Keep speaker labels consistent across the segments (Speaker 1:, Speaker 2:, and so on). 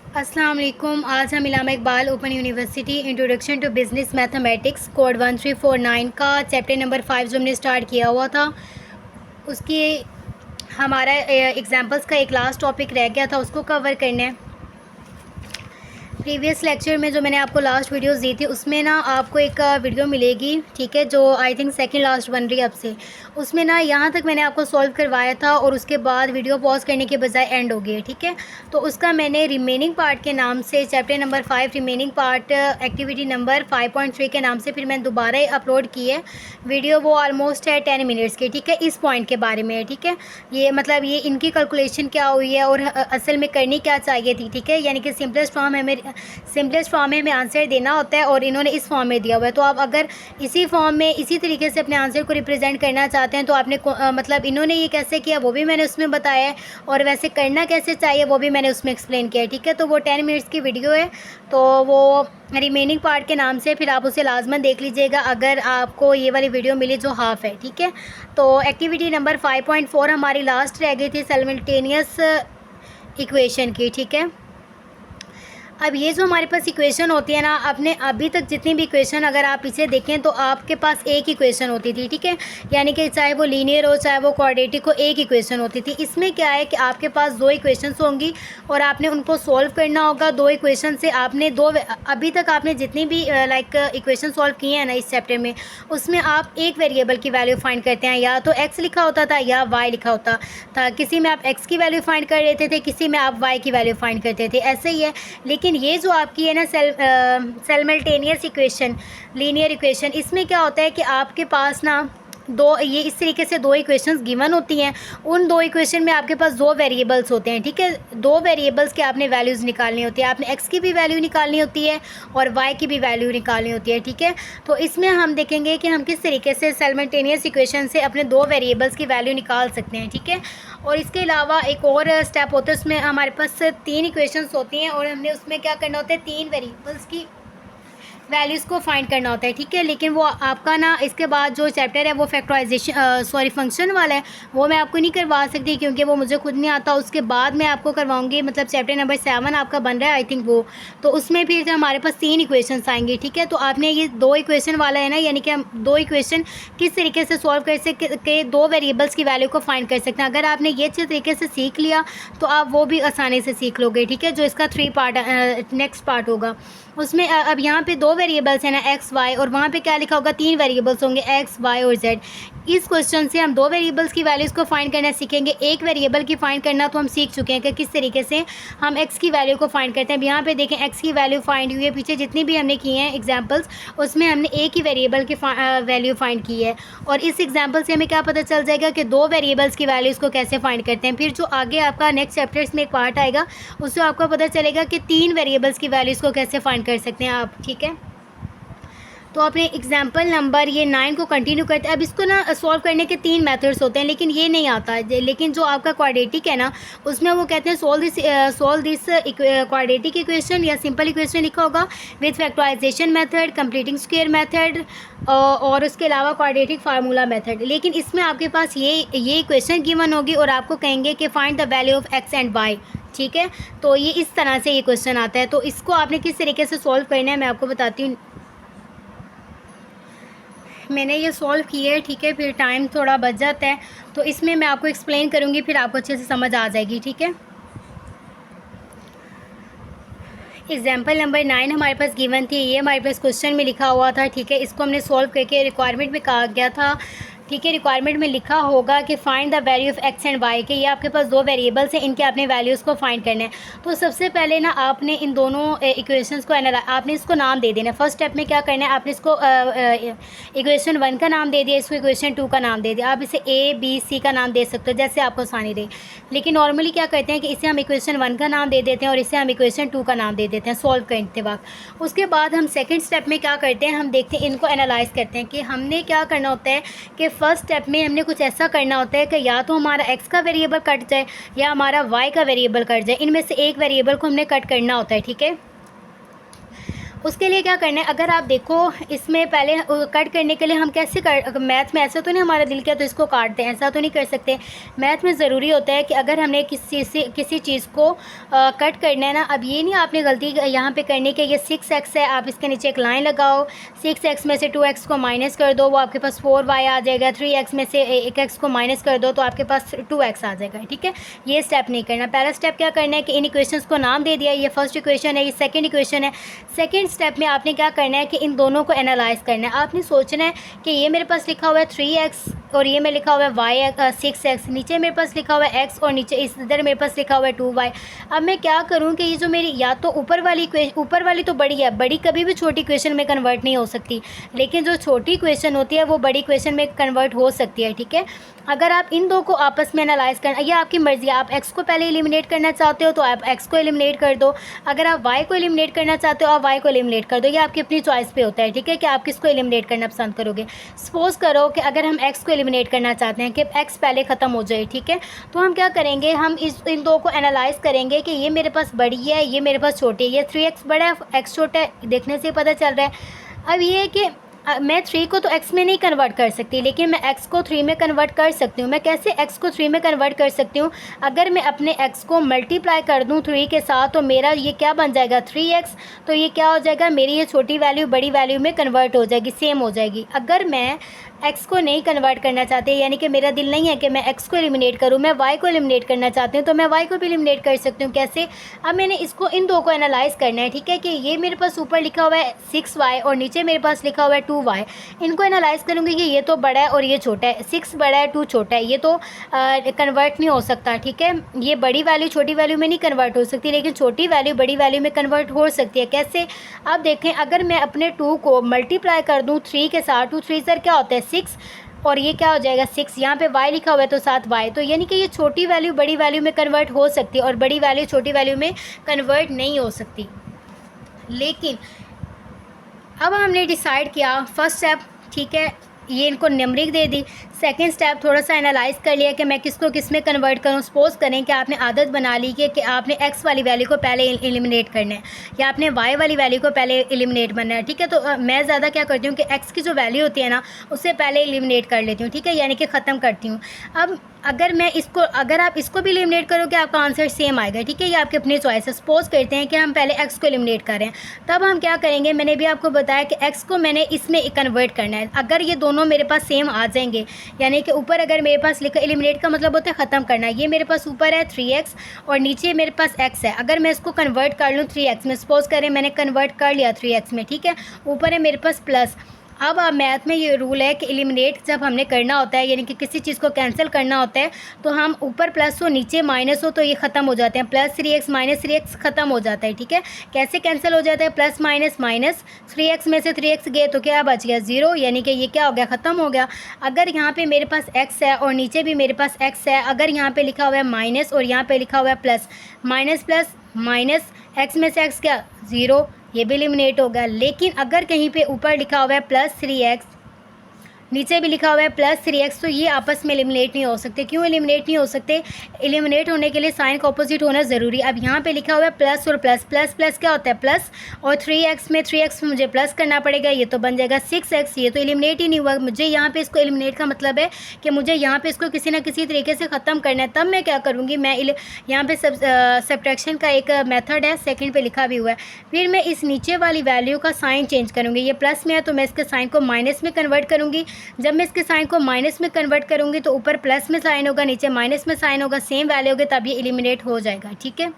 Speaker 1: अस्सलाम वालेकुम। आज हम Allama Iqbal open university introduction to business mathematics code 1349 का चैप्टर नंबर 5 जो हमने स्टार्ट किया हुआ था, उसकी हमारा एग्जांपल्स का एक लास्ट टॉपिक रह गया था, उसको कवर करना है। प्रीवियस लेक्चर में जो मैंने आपको लास्ट वीडियोस दी थी, उसमें ना आपको एक वीडियो मिलेगी, ठीक है, जो आई थिंक सेकंड लास्ट बन रही है अब से। उसमें ना यहाँ तक मैंने आपको सॉल्व करवाया था और उसके बाद वीडियो पॉज करने के बजाय एंड हो गई है, ठीक है। तो उसका मैंने रिमेनिंग पार्ट के नाम से chapter number 5 remaining part activity number 5.3 के नाम से फिर मैंने दोबारा अपलोड की है वीडियो। वो ऑलमोस्ट है 10 मिनट्स की, ठीक है। इस पॉइंट के बारे में है, ठीक है। ये मतलब ये इनकी कैलकुलेशन क्या हुई है और असल में करनी क्या चाहिए थी, ठीक है। यानी कि सिंपलेस्ट फॉर्म में हमें आंसर देना होता है और इन्होंने इस फॉर्म में दिया हुआ है। तो आप अगर इसी फॉर्म में इसी तरीके से अपने आंसर को रिप्रेजेंट करना चाहते हैं तो आपने मतलब इन्होंने ये कैसे किया वो भी मैंने उसमें बताया है, और वैसे करना कैसे चाहिए वो भी मैंने उसमें एक्सप्लेन किया है, ठीक है। तो वो 10 मिनट्स की वीडियो है, तो वो रिमेनिंग पार्ट के नाम से फिर आप उसे लाजमन देख लीजिएगा अगर आपको ये वाली वीडियो मिली जो हाफ है, ठीक है। तो एक्टिविटी नंबर 5.4 हमारी लास्ट रह गई थी साइमल्टेनियस इक्वेशन की, ठीक है। अब ये जो हमारे पास इक्वेशन होती है ना, आपने अभी तक जितनी भी इक्वेशन अगर आप इसे देखें तो आपके पास एक इक्वेशन होती थी, ठीक है। यानी कि चाहे वो लीनियर हो चाहे वो क्वाड्रेटिक हो, एक इक्वेशन होती थी। इसमें क्या है कि आपके पास दो इक्वेशंस होंगी और आपने उनको सॉल्व करना होगा। दो इक्वेशन से आपने अभी तक आपने जितनी भी इक्वेशन सॉल्व किए हैं ना इस चैप्टर में, उसमें आप एक वेरिएबल की वैल्यू फाइंड करते हैं, या तो एक्स लिखा होता था या वाई लिखा होता था। किसी में आप एक्स की वैल्यू फाइंड कर लेते थे, किसी में आप वाई की वैल्यू फाइंड करते थे, ऐसे ही है। लेकिन ये जो आपकी है ना साइमल्टेनियस इक्वेशन, लीनियर इक्वेशन, इसमें क्या होता है कि आपके पास ना ये इस तरीके से दो इक्वेशंस गिवन होती हैं। उन दो इक्वेशन में आपके पास दो वेरिएबल्स होते हैं, ठीक है। दो वेरिएबल्स के आपने वैल्यूज़ निकालनी होती है, आपने एक्स की भी वैल्यू निकालनी होती है और वाई की भी वैल्यू निकालनी होती है, ठीक है। तो इसमें हम देखेंगे कि हम किस तरीके से साइमल्टेनियस इक्वेशन से अपने दो वेरिएबल्स की वैल्यू निकाल सकते हैं, ठीक है। और इसके अलावा एक और स्टेप होता है, उसमें हमारे पास तीन इक्वेशंस होती हैं और हमने उसमें क्या करना होता है, तीन वेरिएबल्स की वैल्यूज़ को फाइंड करना होता है, ठीक है। लेकिन वो आपका ना इसके बाद जो चैप्टर है वो फैक्टराइजेशन फंक्शन वाला है, वो मैं आपको नहीं करवा सकती क्योंकि वो मुझे खुद नहीं आता। उसके बाद मैं आपको करवाऊंगी, मतलब चैप्टर नंबर 7 आपका बन रहा है आई थिंक वो। तो उसमें फिर हमारे पास तीन इक्वेशंस आएंगी, ठीक है। तो आपने ये दो इक्वेशन वाला है ना, यानी कि हम दो इक्वेशन किस तरीके से सॉल्व कर सकते, दो वेरिएबल्स की वैल्यू को फाइंड कर सकते हैं। अगर आपने ये अच्छे तरीके से सीख लिया तो आप वो भी आसानी से सीख लोगे, ठीक है। जो इसका 3 पार्ट नेक्स्ट पार्ट होगा उसमें अब यहाँ पे दो वेरिएबल्स हैं ना, एक्स वाई, और वहाँ पे क्या लिखा होगा, तीन वेरिएबल्स होंगे एक्स वाई और जेड। इस क्वेश्चन से हम दो वेरिएबल्स की वैल्यूज़ को फाइंड करना सीखेंगे। एक वेरिएबल की फाइंड करना तो हम सीख चुके हैं कि किस तरीके से हम एक्स की वैल्यू को फाइंड करते हैं। अब यहाँ पे देखें एक्स की वैल्यू फाइंड हुई है, पीछे जितनी भी हमने की हैं एग्जाम्पल्स उसमें हमने एक ही वेरिएबल की वैल्यू फाइंड की है। और इस एग्जाम्पल से हमें क्या पता चल जाएगा कि दो वेरिएबल्स की वैल्यूज़ को कैसे फाइंड करते हैं। फिर जो आगे आपका नेक्स्ट चैप्टर्स में एक पार्ट आएगा उससे आपको पता चलेगा कि तीन वेरिएबल्स की वैल्यूज़ को कैसे फाइंड कर सकते हैं आप, ठीक है। तो अपने एग्जाम्पल नंबर ये 9 को कंटिन्यू करते हैं। अब इसको ना सॉल्व करने के तीन मेथड्स होते हैं, लेकिन ये नहीं आता है। लेकिन जो आपका क्वाड्रेटिक है ना, उसमें वो कहते हैं सॉल्व दिस क्वाड्रेटिक इक्वेशन, या सिंपल इक्वेशन लिखा होगा with factorisation method, completing square method और उसके अलावा क्वाड्रेटिक फार्मूला मेथड। लेकिन इसमें आपके पास ये इक्वेशन गिवन होगी और आपको कहेंगे कि find the value of x and y, ठीक है। तो ये इस तरह से ये क्वेश्चन आता है। तो इसको आपने किस तरीके से सॉल्व करना है मैं आपको बताती हूँ। मैंने ये सॉल्व किया है, ठीक है। फिर टाइम थोड़ा बच जाता है तो इसमें मैं आपको एक्सप्लेन करूँगी, फिर आपको अच्छे से समझ आ जाएगी, ठीक है। एग्जाम्पल नंबर 9 हमारे पास गिवन थी, ये हमारे पास क्वेश्चन में लिखा हुआ था, ठीक है। इसको हमने सॉल्व करके रिक्वायरमेंट में कहा गया था, ठीक है। रिक्वायरमेंट में लिखा होगा कि find the value of x and y, के ये आपके पास दो वेरिएबल्स हैं, इनके आपने वैल्यूज़ को फाइंड करना है। तो सबसे पहले ना आपने इन दोनों इक्वेशंस को आपने इसको नाम दे देना है। फर्स्ट स्टेप में क्या करना है, आपने इसको इक्वेशन 1 का नाम दे दिया, इसको इक्वेशन 2 का नाम दे दिया। आप इसे ए बी सी का नाम दे सकते हो जैसे आपको आसानी रहे। लेकिन नॉर्मली क्या करते हैं कि इसे हम इक्वेशन 1 का नाम दे देते हैं और इसे हम इक्वेशन 2 का नाम दे देते हैं सॉल्व करते वक्त। उसके बाद हम सेकेंड स्टेप में क्या करते हैं, हम देखते हैं, इनको एनालाइज करते हैं कि हमने क्या करना होता है कि फर्स्ट स्टेप में हमने कुछ ऐसा करना होता है कि या तो हमारा एक्स का वेरिएबल कट जाए या हमारा वाई का वेरिएबल कट जाए। इनमें से एक वेरिएबल को हमने कट करना होता है, ठीक है। उसके लिए क्या करना है, अगर आप देखो इसमें पहले कट करने के लिए हम कैसे कर, मैथ में ऐसा तो नहीं हमारा दिल किया तो इसको काट दें, ऐसा तो नहीं कर सकते। मैथ में ज़रूरी होता है कि अगर हमने किसी चीज़ को कट करना है ना, अब ये नहीं आपने गलती यहाँ पे करनी कि ये 6x है, आप इसके नीचे एक लाइन लगाओ, 6x में से 2x को माइनस कर दो, वो आपके पास 4y आ जाएगा, 3x में से 1x को माइनस कर दो तो आपके पास 2x आ जाएगा, ठीक है। ये स्टेप नहीं करना। पहला स्टेप क्या करना है कि इन इक्वेशंस को नाम दे दिया, ये फर्स्ट इक्वेशन है, ये सेकंड इक्वेशन है। सेकंड स्टेप में आपने क्या करना है कि इन दोनों को एनालाइज करना है। आपने सोचना है कि ये मेरे पास लिखा हुआ है 3x और ये में लिखा हुआ है y 6x, नीचे मेरे पास लिखा हुआ है x और नीचे इधर मेरे पास लिखा हुआ है 2y। अब मैं क्या करूँ कि ये जो मेरी या तो ऊपर वाली तो बड़ी है, बड़ी कभी भी छोटी इक्वेशन में कन्वर्ट नहीं हो सकती, लेकिन जो छोटी इक्वेशन होती है वो बड़ी इक्वेशन में कन्वर्ट हो सकती है, ठीक है। अगर आप इन दो को आपस में एनालाइज करना, ये आपकी मर्ज़ी है, आप x को पहले एलिमिनेट करना चाहते हो तो आप x को एलिमिनेट कर दो, अगर आप y को एलिमिनेट करना चाहते हो आप y को एलिमिनेट कर दो, ये आपकी अपनी चॉइस पे होता है, ठीक है, कि आप किसको एलिमिनेट करना पसंद करोगे। सपोज़ करो कि अगर हम x को एलिमिनेट करना चाहते हैं कि x पहले ख़त्म हो जाए, ठीक है, तो हम क्या करेंगे, हम इन दो को एनालाइज करेंगे कि ये मेरे पास बड़ी है, ये मेरे पास छोटी है, ये 3x बड़ा है, x छोटा है, देखने से पता चल रहा है। अब ये है कि मैं 3 को तो x में नहीं कन्वर्ट कर सकती, लेकिन मैं x को 3 में कन्वर्ट कर सकती हूँ। मैं कैसे x को 3 में कन्वर्ट कर सकती हूँ, अगर मैं अपने x को मल्टीप्लाई कर दूँ 3 के साथ तो मेरा ये क्या बन जाएगा 3x, तो ये क्या हो जाएगा, मेरी ये छोटी वैल्यू बड़ी वैल्यू में कन्वर्ट हो जाएगी, सेम हो जाएगी। अगर मैं x को नहीं कन्वर्ट करना चाहते, यानी कि मेरा दिल नहीं है कि मैं x को एलिमिनेट करूँ, मैं y को एलिमिनेट करना चाहती हूँ, तो मैं y को भी एलिमिनेट कर सकती हूँ। कैसे, अब मैंने इसको इन दो को एनालाइज करना है, ठीक है, कि ये मेरे पास ऊपर लिखा हुआ है 6y और नीचे मेरे पास लिखा हुआ है 2y। इनको एनालाइज करूँगी कि ये तो बड़ा है और ये छोटा है, 6 बड़ा है 2 छोटा है, ये तो कन्वर्ट नहीं हो सकता, ठीक है। ये बड़ी वैल्यू छोटी वैल्यू में नहीं कन्वर्ट हो सकती, लेकिन छोटी वैल्यू बड़ी वैल्यू में कन्वर्ट हो सकती है। कैसे, अब देखें, अगर मैं अपने 2 को मल्टीप्लाई कर दूँ 3 के साथ, 2 3 सर क्या होता है 6, और ये क्या हो जाएगा 6, यहाँ पे y लिखा हुआ है तो साथ y, तो यानी कि ये छोटी वैल्यू बड़ी वैल्यू में कन्वर्ट हो सकती है और बड़ी वैल्यू छोटी वैल्यू में कन्वर्ट नहीं हो सकती। लेकिन अब हमने डिसाइड किया फर्स्ट स्टेप, ठीक है, ये इनको नंबरिंग दे दी। सेकंड स्टेप थोड़ा सा एनालाइज कर लिया कि मैं किसको किस में कन्वर्ट करूँ। सपोज़ करें कि आपने आदत बना ली कि आपने x वाली वैल्यू को पहले एलिमिनेट करना है या आपने y वाली वैल्यू को पहले एलिमिनेट करना है, ठीक है। तो मैं ज़्यादा क्या करती हूँ कि x की जो वैल्यू होती है ना उससे पहले एलिमिनेट कर लेती हूँ, ठीक है, यानी कि ख़त्म करती हूँ। अब अगर आप इसको भी एलिमिनेट करोगे आपका आंसर सेम आएगा, ठीक है, ये आपकी अपनी चॉइस है। सपोज़ करते हैं कि हम पहले x को एलिमिनेट कर रहे हैं, तब हम क्या करेंगे, मैंने भी आपको बताया कि x को मैंने इसमें कन्वर्ट करना है। अगर ये दोनों मेरे पास सेम आ जाएंगे, यानी कि ऊपर अगर मेरे पास लिखा, एलिमिनेट का मतलब होता है ख़त्म करना, ये मेरे पास ऊपर है 3x और नीचे मेरे पास x है, अगर मैं इसको कन्वर्ट कर लूँ 3x में, सपोज़ करें मैंने कन्वर्ट कर लिया 3x में, ठीक है, ऊपर है मेरे पास प्लस। अब मैथ में ये रूल है कि एलिमिनेट जब हमने करना होता है, यानी कि किसी चीज़ को कैंसिल करना होता है, तो हम ऊपर प्लस हो नीचे माइनस हो तो ये ख़त्म हो जाते हैं, प्लस 3x माइनस 3x ख़त्म हो जाता है, ठीक है। कैसे कैंसिल हो जाता है, प्लस माइनस 3x में से 3x गए तो क्या बच गया 0, यानी कि ये क्या हो गया, ख़त्म हो गया। अगर यहाँ पे मेरे पास x है और नीचे भी मेरे पास x है, अगर यहाँ पे लिखा हुआ है माइनस और यहाँ पे लिखा हुआ है plus, minus plus minus, x में से x क्या 0, ये भी एलिमिनेट होगा। लेकिन अगर कहीं पे ऊपर लिखा हुआ है प्लस 3x, नीचे भी लिखा हुआ है प्लस 3x, तो ये आपस में एलिमिनेट नहीं हो सकते। क्यों एलिमिनेट नहीं हो सकते, एलिमिनेट होने के लिए साइन का ऑपोजिट होना ज़रूरी। अब यहाँ पे लिखा हुआ है प्लस और प्लस, प्लस प्लस क्या होता है प्लस, और 3x में 3x मुझे प्लस करना पड़ेगा, ये तो बन जाएगा 6x, ये तो एलिमिनेट ही नहीं हुआ। मुझे यहाँ पे इसको एलिमिनेट का मतलब है कि मुझे यहाँ पे इसको किसी ना किसी तरीके से ख़त्म करना है। तब मैं क्या करूँगी, मैं यहाँ पे सब्ट्रैक्शन का एक मेथड है, सेकंड पे लिखा भी हुआ है। फिर मैं इस नीचे वाली वैल्यू का साइन चेंज करूँगी, ये प्लस में है तो मैं इसके साइन को माइनस में कन्वर्ट करूँगी। जब मैं इसके साइन को माइनस में कन्वर्ट करूँगी तो ऊपर प्लस में साइन होगा, नीचे माइनस में साइन होगा, सेम वैल्यू होगी, तब ये एलिमिनेट हो जाएगा, ठीक है।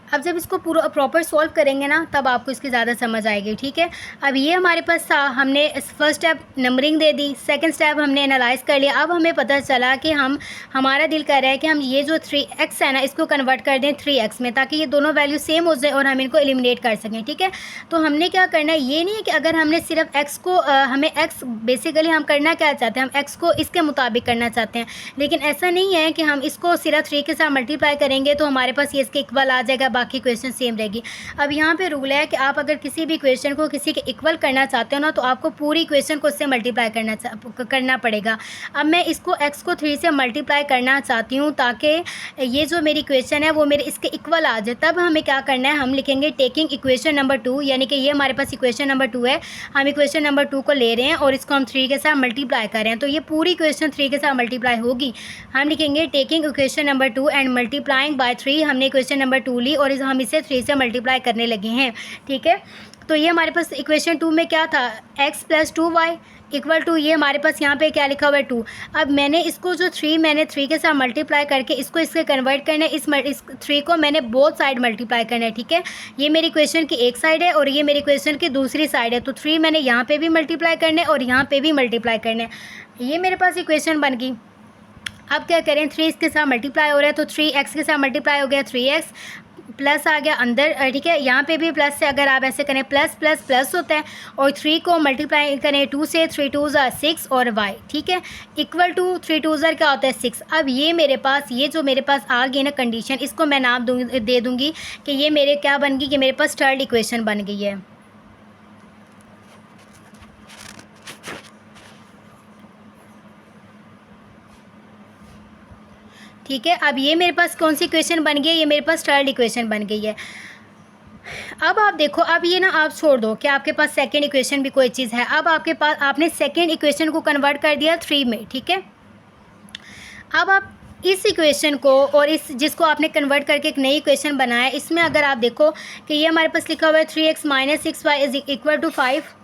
Speaker 1: अब जब इसको पूरा प्रॉपर सॉल्व करेंगे ना तब आपको इसकी ज़्यादा समझ आएगी, ठीक है। अब ये हमारे पास था, हमने फर्स्ट स्टेप नंबरिंग दे दी, सेकंड स्टेप हमने एनालाइज कर लिया। अब हमें पता चला कि हमारा दिल कर रहा है कि हम ये जो 3x है ना इसको कन्वर्ट कर दें 3x में, ताकि ये दोनों वैल्यू सेम हो जाए और हम इनको एलिमिनेट कर सकें, ठीक है। तो हमने क्या करना है, ये नहीं है कि अगर हमने सिर्फ x को हमें x बेसिकली हम करना क्या चाहते हैं, हम x को इसके मुताबिक करना चाहते हैं, लेकिन ऐसा नहीं है कि हम इसको सिर्फ 3 के साथ मल्टीप्लाई करेंगे तो हमारे पास ये इसके इक्वल आ जाएगा, बाकी क्वेश्चन सेम रहेगी। अब यहाँ पे रूल है कि आप अगर किसी भी क्वेश्चन को किसी के इक्वल करना चाहते हो ना, तो आपको पूरी क्वेश्चन को उससे मल्टीप्लाई करना पड़ेगा। अब मैं इसको x को 3 से मल्टीप्लाई करना चाहती हूँ ताकि ये जो मेरी क्वेश्चन है वो मेरे इसके इक्वल आ जाए। तब हमें क्या करना है, हम लिखेंगे टेकिंग इक्वेशन नंबर 2, यानी कि ये हमारे पास इक्वेशन नंबर 2 है, हम इक्वेशन नंबर 2 को ले रहे हैं और इसको हम 3 के साथ मल्टीप्लाई कर रहे हैं, तो ये पूरी क्वेश्चन 3 के साथ मल्टीप्लाई होगी। हम लिखेंगे taking equation number 2 and multiplying by 3। हमने इक्वेशन नंबर 2 ली और हम इसे 3 से मल्टीप्लाई करने लगे हैं, ठीक है। तो ये हमारे पास इक्वेशन 2 में क्या था, x plus 2y equal to, ये हमारे पास यहाँ पे क्या लिखा हुआ है 2। अब मैंने इसको जो 3 के साथ मल्टीप्लाई करके इसको इसके कन्वर्ट करना है, इस 3 को मैंने बोथ साइड मल्टीप्लाई करना है, ठीक है। ये मेरी क्वेश्चन की एक साइड है और ये मेरी क्वेश्चन की दूसरी साइड है, तो 3 मैंने यहाँ पे भी मल्टीप्लाई करना है और यहाँ पे भी मल्टीप्लाई करना है। ये मेरे पास इक्वेशन बन गई। अब क्या करें, 3 इसके साथ मल्टीप्लाई हो रहा है तो 3x के साथ मल्टीप्लाई हो गया, 3x प्लस आ गया अंदर, ठीक है। यहाँ पे भी प्लस से अगर आप ऐसे करें प्लस प्लस प्लस होता है, और 3 को मल्टीप्लाई करें 2 से, 3 2 6 और y, ठीक है, इक्वल टू 3 2 क्या होता है 6। अब ये मेरे पास, ये जो मेरे पास आ गई ना कंडीशन, इसको मैं नाम दे दूँगी कि ये मेरे क्या बन गई, कि मेरे पास थर्ड इक्वेशन बन गई है। ठीक है, अब ये मेरे पास कौन सी इक्वेशन बन गई है, ये मेरे पास थर्ड इक्वेशन बन गई है। अब आप देखो, अब ये ना आप छोड़ दो कि आपके पास सेकंड इक्वेशन भी कोई चीज़ है। अब आपके पास, आपने सेकंड इक्वेशन को कन्वर्ट कर दिया 3 में, ठीक है। अब आप इस इक्वेशन को और इस जिसको आपने कन्वर्ट करके एक नई इक्वेशन बनाया, इसमें अगर आप देखो कि ये हमारे पास लिखा हुआ है 3x minus 6y is equal to 5।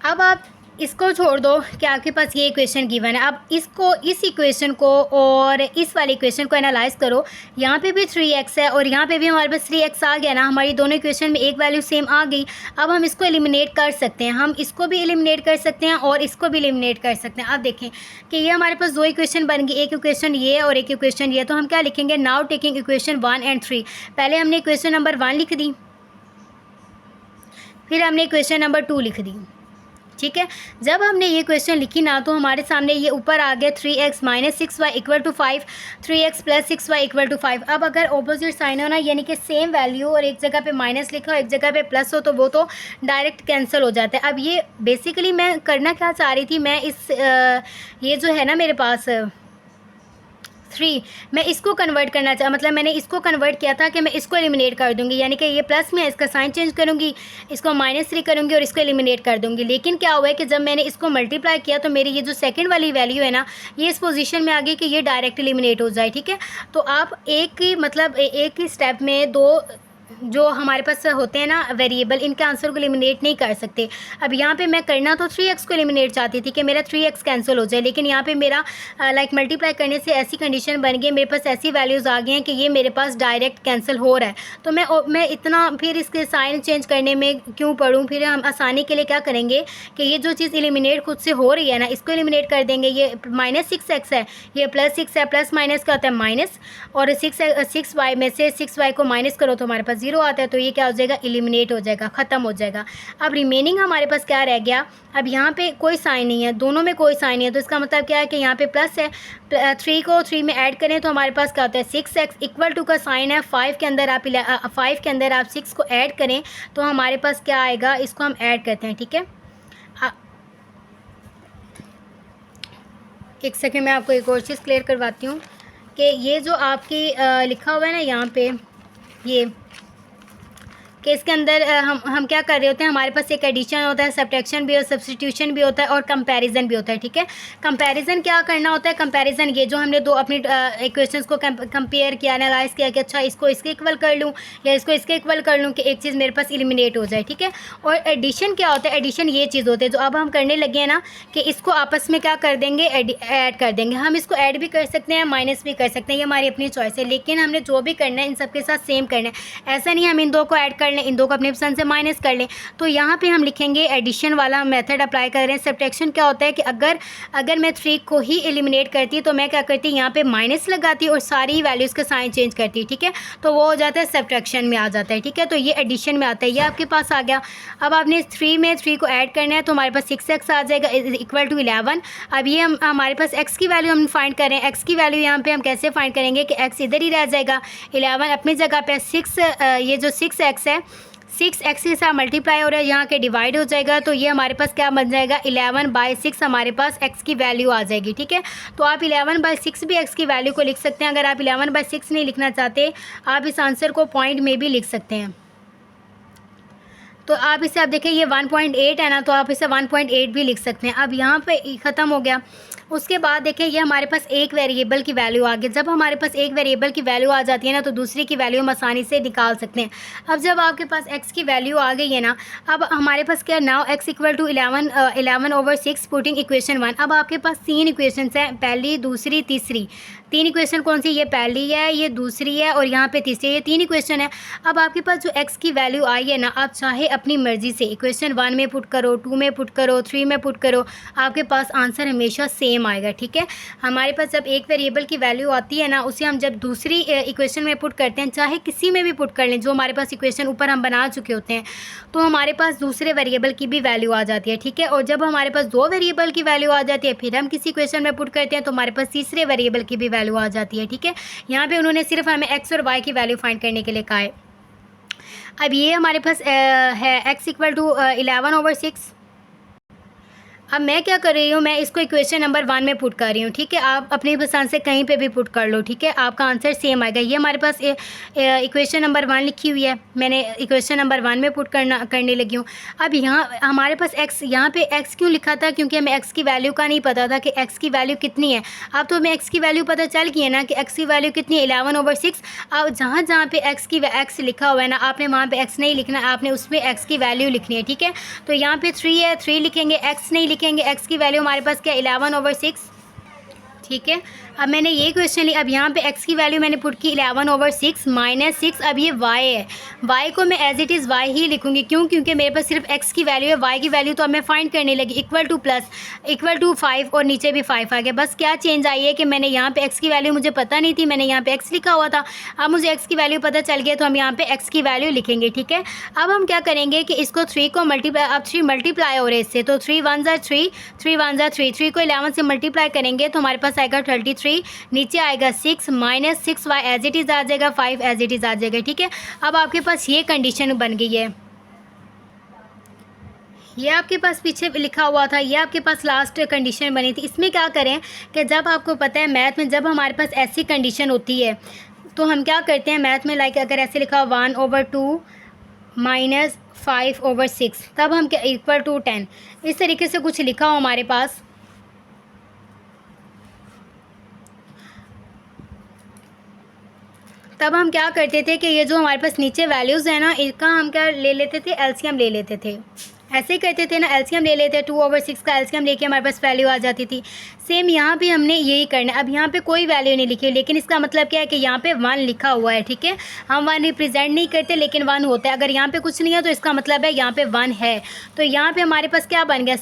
Speaker 1: अब आप इसको छोड़ दो कि आपके पास ये इक्वेशन गिवन है। अब इसको, इस इक्वेशन को और इस वाली इक्वेशन को एनालाइज करो। यहाँ पे भी 3x है और यहाँ पे भी हमारे पास 3x आ गया ना, हमारी दोनों इक्वेशन में एक वैल्यू सेम आ गई। अब हम इसको एलिमिनेट कर सकते हैं, हम इसको भी एलिमिनेट कर सकते हैं और इसको भी एलिमिनेट कर सकते हैं। अब देखें कि ये हमारे पास 2 इक्वेशन बन गई, एक इक्वेशन ये और एक इक्वेशन ये। तो हम क्या लिखेंगे, नाउ टेकिंग इक्वेशन 1 एंड 3। पहले हमने इक्वेशन नंबर 1 लिख दी, फिर हमने इक्वेशन नंबर 2 लिख दी, ठीक है। जब हमने ये क्वेश्चन लिखी ना, तो हमारे सामने ये ऊपर आ गया 3x minus 6y equal to 5, 3x plus 6y equal to 5। अब अगर ऑपोजिट साइन हो ना, यानी कि सेम वैल्यू और एक जगह पे माइनस लिखा हो एक जगह पे प्लस हो, तो वो तो डायरेक्ट कैंसिल हो जाता है। अब ये बेसिकली मैं करना क्या चाह रही थी, मैं इस ये जो है ना मेरे पास 3, मैं इसको कन्वर्ट करना मतलब मैंने इसको कन्वर्ट किया था कि मैं इसको एलिमिनेट कर दूंगी, यानी कि ये प्लस में इसका साइन चेंज करूंगी, इसको -3 करूंगी और इसको एलिमिनेट कर दूंगी। लेकिन क्या हुआ है कि जब मैंने इसको मल्टीप्लाई किया तो मेरी ये जो सेकंड वाली वैल्यू है ना, ये इस पोजीशन में आ गई कि ये डायरेक्ट एलिमिनेट हो जाए, ठीक है। तो आप एक ही स्टेप में 2 जो हमारे पास होते हैं ना वेरिएबल, इनके आंसर को एलिमिनेट नहीं कर सकते। अब यहाँ पे मैं करना तो 3x को एलिमिनेट चाहती थी कि मेरा 3x कैंसिल हो जाए, लेकिन यहाँ पे मेरा मल्टीप्लाई करने से ऐसी कंडीशन बन गई, मेरे पास ऐसी वैल्यूज़ आ गई हैं कि ये मेरे पास डायरेक्ट कैंसिल हो रहा है। तो मैं इतना फिर इसके साइन चेंज करने में क्यों पढ़ूँ, फिर हम आसानी के लिए क्या करेंगे कि ये जो चीज़ एलिमिनेट खुद से हो रही है ना, इसको एलिमिनेट कर देंगे। ये -6x है, ये +6 है, प्लस माइनस का होता है माइनस, और 6y में से 6y को माइनस करो तो हमारे पास 0 आता है, तो ये क्या हो जाएगा, एलिमिनेट हो जाएगा, ख़त्म हो जाएगा। अब रिमेनिंग हमारे पास क्या रह गया, अब यहाँ पे कोई साइन नहीं है, दोनों में कोई साइन नहीं है, तो इसका मतलब क्या है कि यहाँ पे प्लस है, 3 को 3 में ऐड करें तो हमारे पास क्या होता है 6x इक्वल टू का साइन है, 5 के अंदर आप 6 को ऐड करें तो हमारे पास क्या आएगा, इसको हम ऐड करते हैं, ठीक है। एक सेकेंड मैं आपको एक और चीज़ क्लियर करवाती हूँ कि ये जो आपकी लिखा हुआ है ना यहाँ पे, ये कि इसके अंदर हम क्या कर रहे होते हैं, हमारे पास एक एडिशन होता है, सब्ट्रैक्शन भी और सब्स्टिट्यूशन भी होता है और कंपैरिजन भी होता है, ठीक है। कंपैरिजन क्या करना होता है, कंपैरिजन ये जो हमने 2 अपनी इक्वेशंस को कंपेयर किया, एनालाइज किया कि अच्छा इसको इसके इक्वल कर लूँ या इसको इसके इक्वल कर लूँ कि एक चीज़ मेरे पास एलिमिनेट हो जाए, ठीक है। और एडिशन क्या होता है, एडिशन ये चीज़ होती है जो अब हम करने लगे हैं ना कि इसको आपस में क्या कर देंगे, ऐड कर देंगे। हम इसको ऐड भी कर सकते हैं, माइनस भी कर सकते हैं, ये हमारी अपनी चॉइस है, लेकिन हमने जो भी करना है इन सबके साथ सेम करना है। ऐसा नहीं हम इन 2 को ऐड कर कर लें, इन दो को अपनी पसंद से माइनस कर लें। तो यहाँ पे हम लिखेंगे एडिशन वाला मेथड अप्लाई कर रहे हैं। सब्ट्रैक्शन क्या होता है कि अगर मैं 3 को ही एलिमिनेट करती तो मैं क्या करती, यहाँ पे माइनस लगाती और सारी वैल्यूज़ का साइन चेंज करती, ठीक है। तो वो हो जाता है सब्ट्रैक्शन में आ जाता है, ठीक है। तो ये एडिशन में आता है, ये आपके पास आ गया। अब आपने 3 में 3 को ऐड करना है तो हमारे पास 6x आ जाएगा इक्वल टू 11। अब ये हमारे पास x की वैल्यू हम फाइंड कर रहे हैं। x की वैल्यू यहाँ पे हम कैसे फाइंड करेंगे कि x इधर ही रह जाएगा, 11 अपनी जगह पे, 6 ये जो 6x है 6x के साथ मल्टीप्लाई हो रहा है, यहाँ के डिवाइड हो जाएगा। तो ये हमारे पास क्या बन जाएगा, 11/6 हमारे पास x की वैल्यू आ जाएगी, ठीक है। तो आप 11/6 भी x की वैल्यू को लिख सकते हैं। अगर आप 11/6 नहीं लिखना चाहते, आप इस आंसर को पॉइंट में भी लिख सकते हैं। तो आप इसे, आप देखिए ये 1.8 है ना, तो आप इसे 1.8 भी लिख सकते हैं। अब यहाँ पे ख़त्म हो गया। उसके बाद देखिए ये हमारे पास एक वेरिएबल की वैल्यू आ गई। जब हमारे पास एक वेरिएबल की वैल्यू आ जाती है ना, तो दूसरी की वैल्यू हम आसानी से निकाल सकते हैं। अब जब आपके पास x की वैल्यू आ गई है ना, अब हमारे पास क्या, now x equal to 11/6 putting equation 1। अब आपके पास 3 इक्वेशंस हैं, पहली, दूसरी, तीसरी। 3 इक्वेशन कौन सी, ये पहली है, ये दूसरी है और यहाँ पे तीसरी है, ये 3 इक्वेशन है। अब आपके पास जो x की वैल्यू आई है ना, आप चाहे अपनी मर्ज़ी से इक्वेशन 1 में पुट करो, 2 में पुट करो, 3 में पुट करो, आपके पास आंसर हमेशा सेम आएगा, ठीक है। हमारे पास जब एक वेरिएबल की वैल्यू आती है ना, उसे हम जब दूसरी इक्वेशन में पुट करते हैं, चाहे किसी में भी पुट कर लें, जो हमारे पास इक्वेशन ऊपर हम बना चुके होते हैं, तो हमारे पास दूसरे वेरिएबल की भी वैल्यू आ जाती है, ठीक है। और जब हमारे पास 2 वेरिएबल की वैल्यू आ जाती है, फिर हम किसी इक्वेशन में पुट करते हैं, तो हमारे पास तीसरे वेरिएबल की भी वैल्यू आ जाती है, ठीक है। यहाँ पे उन्होंने सिर्फ हमें x और y की वैल्यू फाइंड करने के लिए कहा है। अब ये हमारे पास है x इक्वल टू 11/6। अब मैं क्या कर रही हूँ, मैं इसको इक्वेशन नंबर 1 में पुट कर रही हूँ, ठीक है। आप अपनी पसंद से कहीं पे भी पुट कर लो, ठीक है, आपका आंसर सेम आएगा। ये हमारे पास इक्वेशन नंबर 1 लिखी हुई है, मैंने इक्वेशन नंबर 1 में पुट करने लगी हूँ। अब यहाँ हमारे पास x, यहाँ पे x क्यों लिखा था, क्योंकि हमें x की वैल्यू का नहीं पता था कि x की वैल्यू कितनी है। अब तो हमें x की वैल्यू पता चल गई है ना कि x की वैल्यू कितनी है, 11/6। अब जहाँ जहाँ पे x लिखा हुआ है ना, आपने वहाँ पे x नहीं लिखना, आपने उसमें x की वैल्यू लिखनी है, ठीक है। तो यहाँ पे 3 है, 3 लिखेंगे, x नहीं लिखेंगे। x की वैल्यू हमारे पास क्या, 11/6, ठीक है। अब मैंने ये क्वेश्चन लिया, अब यहाँ पे x की वैल्यू मैंने पुट की 11/6 -6। अब ये y है, y को मैं एज इट इज़ y ही लिखूँगी, क्यों, क्योंकि मेरे पास सिर्फ x की वैल्यू है, y की वैल्यू तो अब मैं फाइंड करने लगी। इक्वल टू 5 और नीचे भी 5 आ गया। बस क्या चेंज आई है कि मैंने यहाँ पे x की वैल्यू मुझे पता नहीं थी, मैंने यहाँ पे x लिखा हुआ था। अब मुझे x की वैल्यू पता चल गया, तो हम यहाँ पे x की वैल्यू लिखेंगे, ठीक है। अब हम क्या करेंगे कि इसको 3 को मल्टीप्लाई, अब 3 मल्टीप्लाई हो रहे हैं इससे, तो 3 1 ज़ा 3, 3 1 ज़ा 3, 3 को 11 से मल्टीप्लाई करेंगे तो हमारे पास आएगा 33, नीचे आएगा 6 -6y एज इट इज़ आ जाएगा, 5 एज इट इज़ आ जाएगा, ठीक है। अब आपके पास ये कंडीशन बन गई है, ये आपके पास पीछे लिखा हुआ था, ये आपके पास लास्ट कंडीशन बनी थी। इसमें क्या करें कि जब आपको पता है मैथ में जब हमारे पास ऐसी कंडीशन होती है, तो हम क्या करते हैं मैथ में, लाइक अगर ऐसे लिखा 1/2 -5/6, तब हम क्या, इक्वल टू 10, इस तरीके से कुछ लिखा हो हमारे पास, तब हम क्या करते थे कि ये जो हमारे पास नीचे वैल्यूज़ है ना, इसका हम क्या ले लेते थे, एलसीएम ले लेते थे। ऐसे ही करते थे ना, एलसीएम ले लेते, 2/6 का एलसीएम लेके हमारे पास वैल्यू आ जाती थी। सेम यहाँ पे हमने यही करना है। अब यहाँ पे कोई वैल्यू नहीं लिखी, लेकिन इसका मतलब क्या है कि यहाँ पे 1 लिखा हुआ है, ठीक है। हम 1 रिप्रेजेंट नहीं करते, लेकिन 1 होता है। अगर यहाँ पे कुछ नहीं है तो इसका मतलब है यहाँ पे 1 है। तो यहाँ पे हमारे पास क्या बन गया,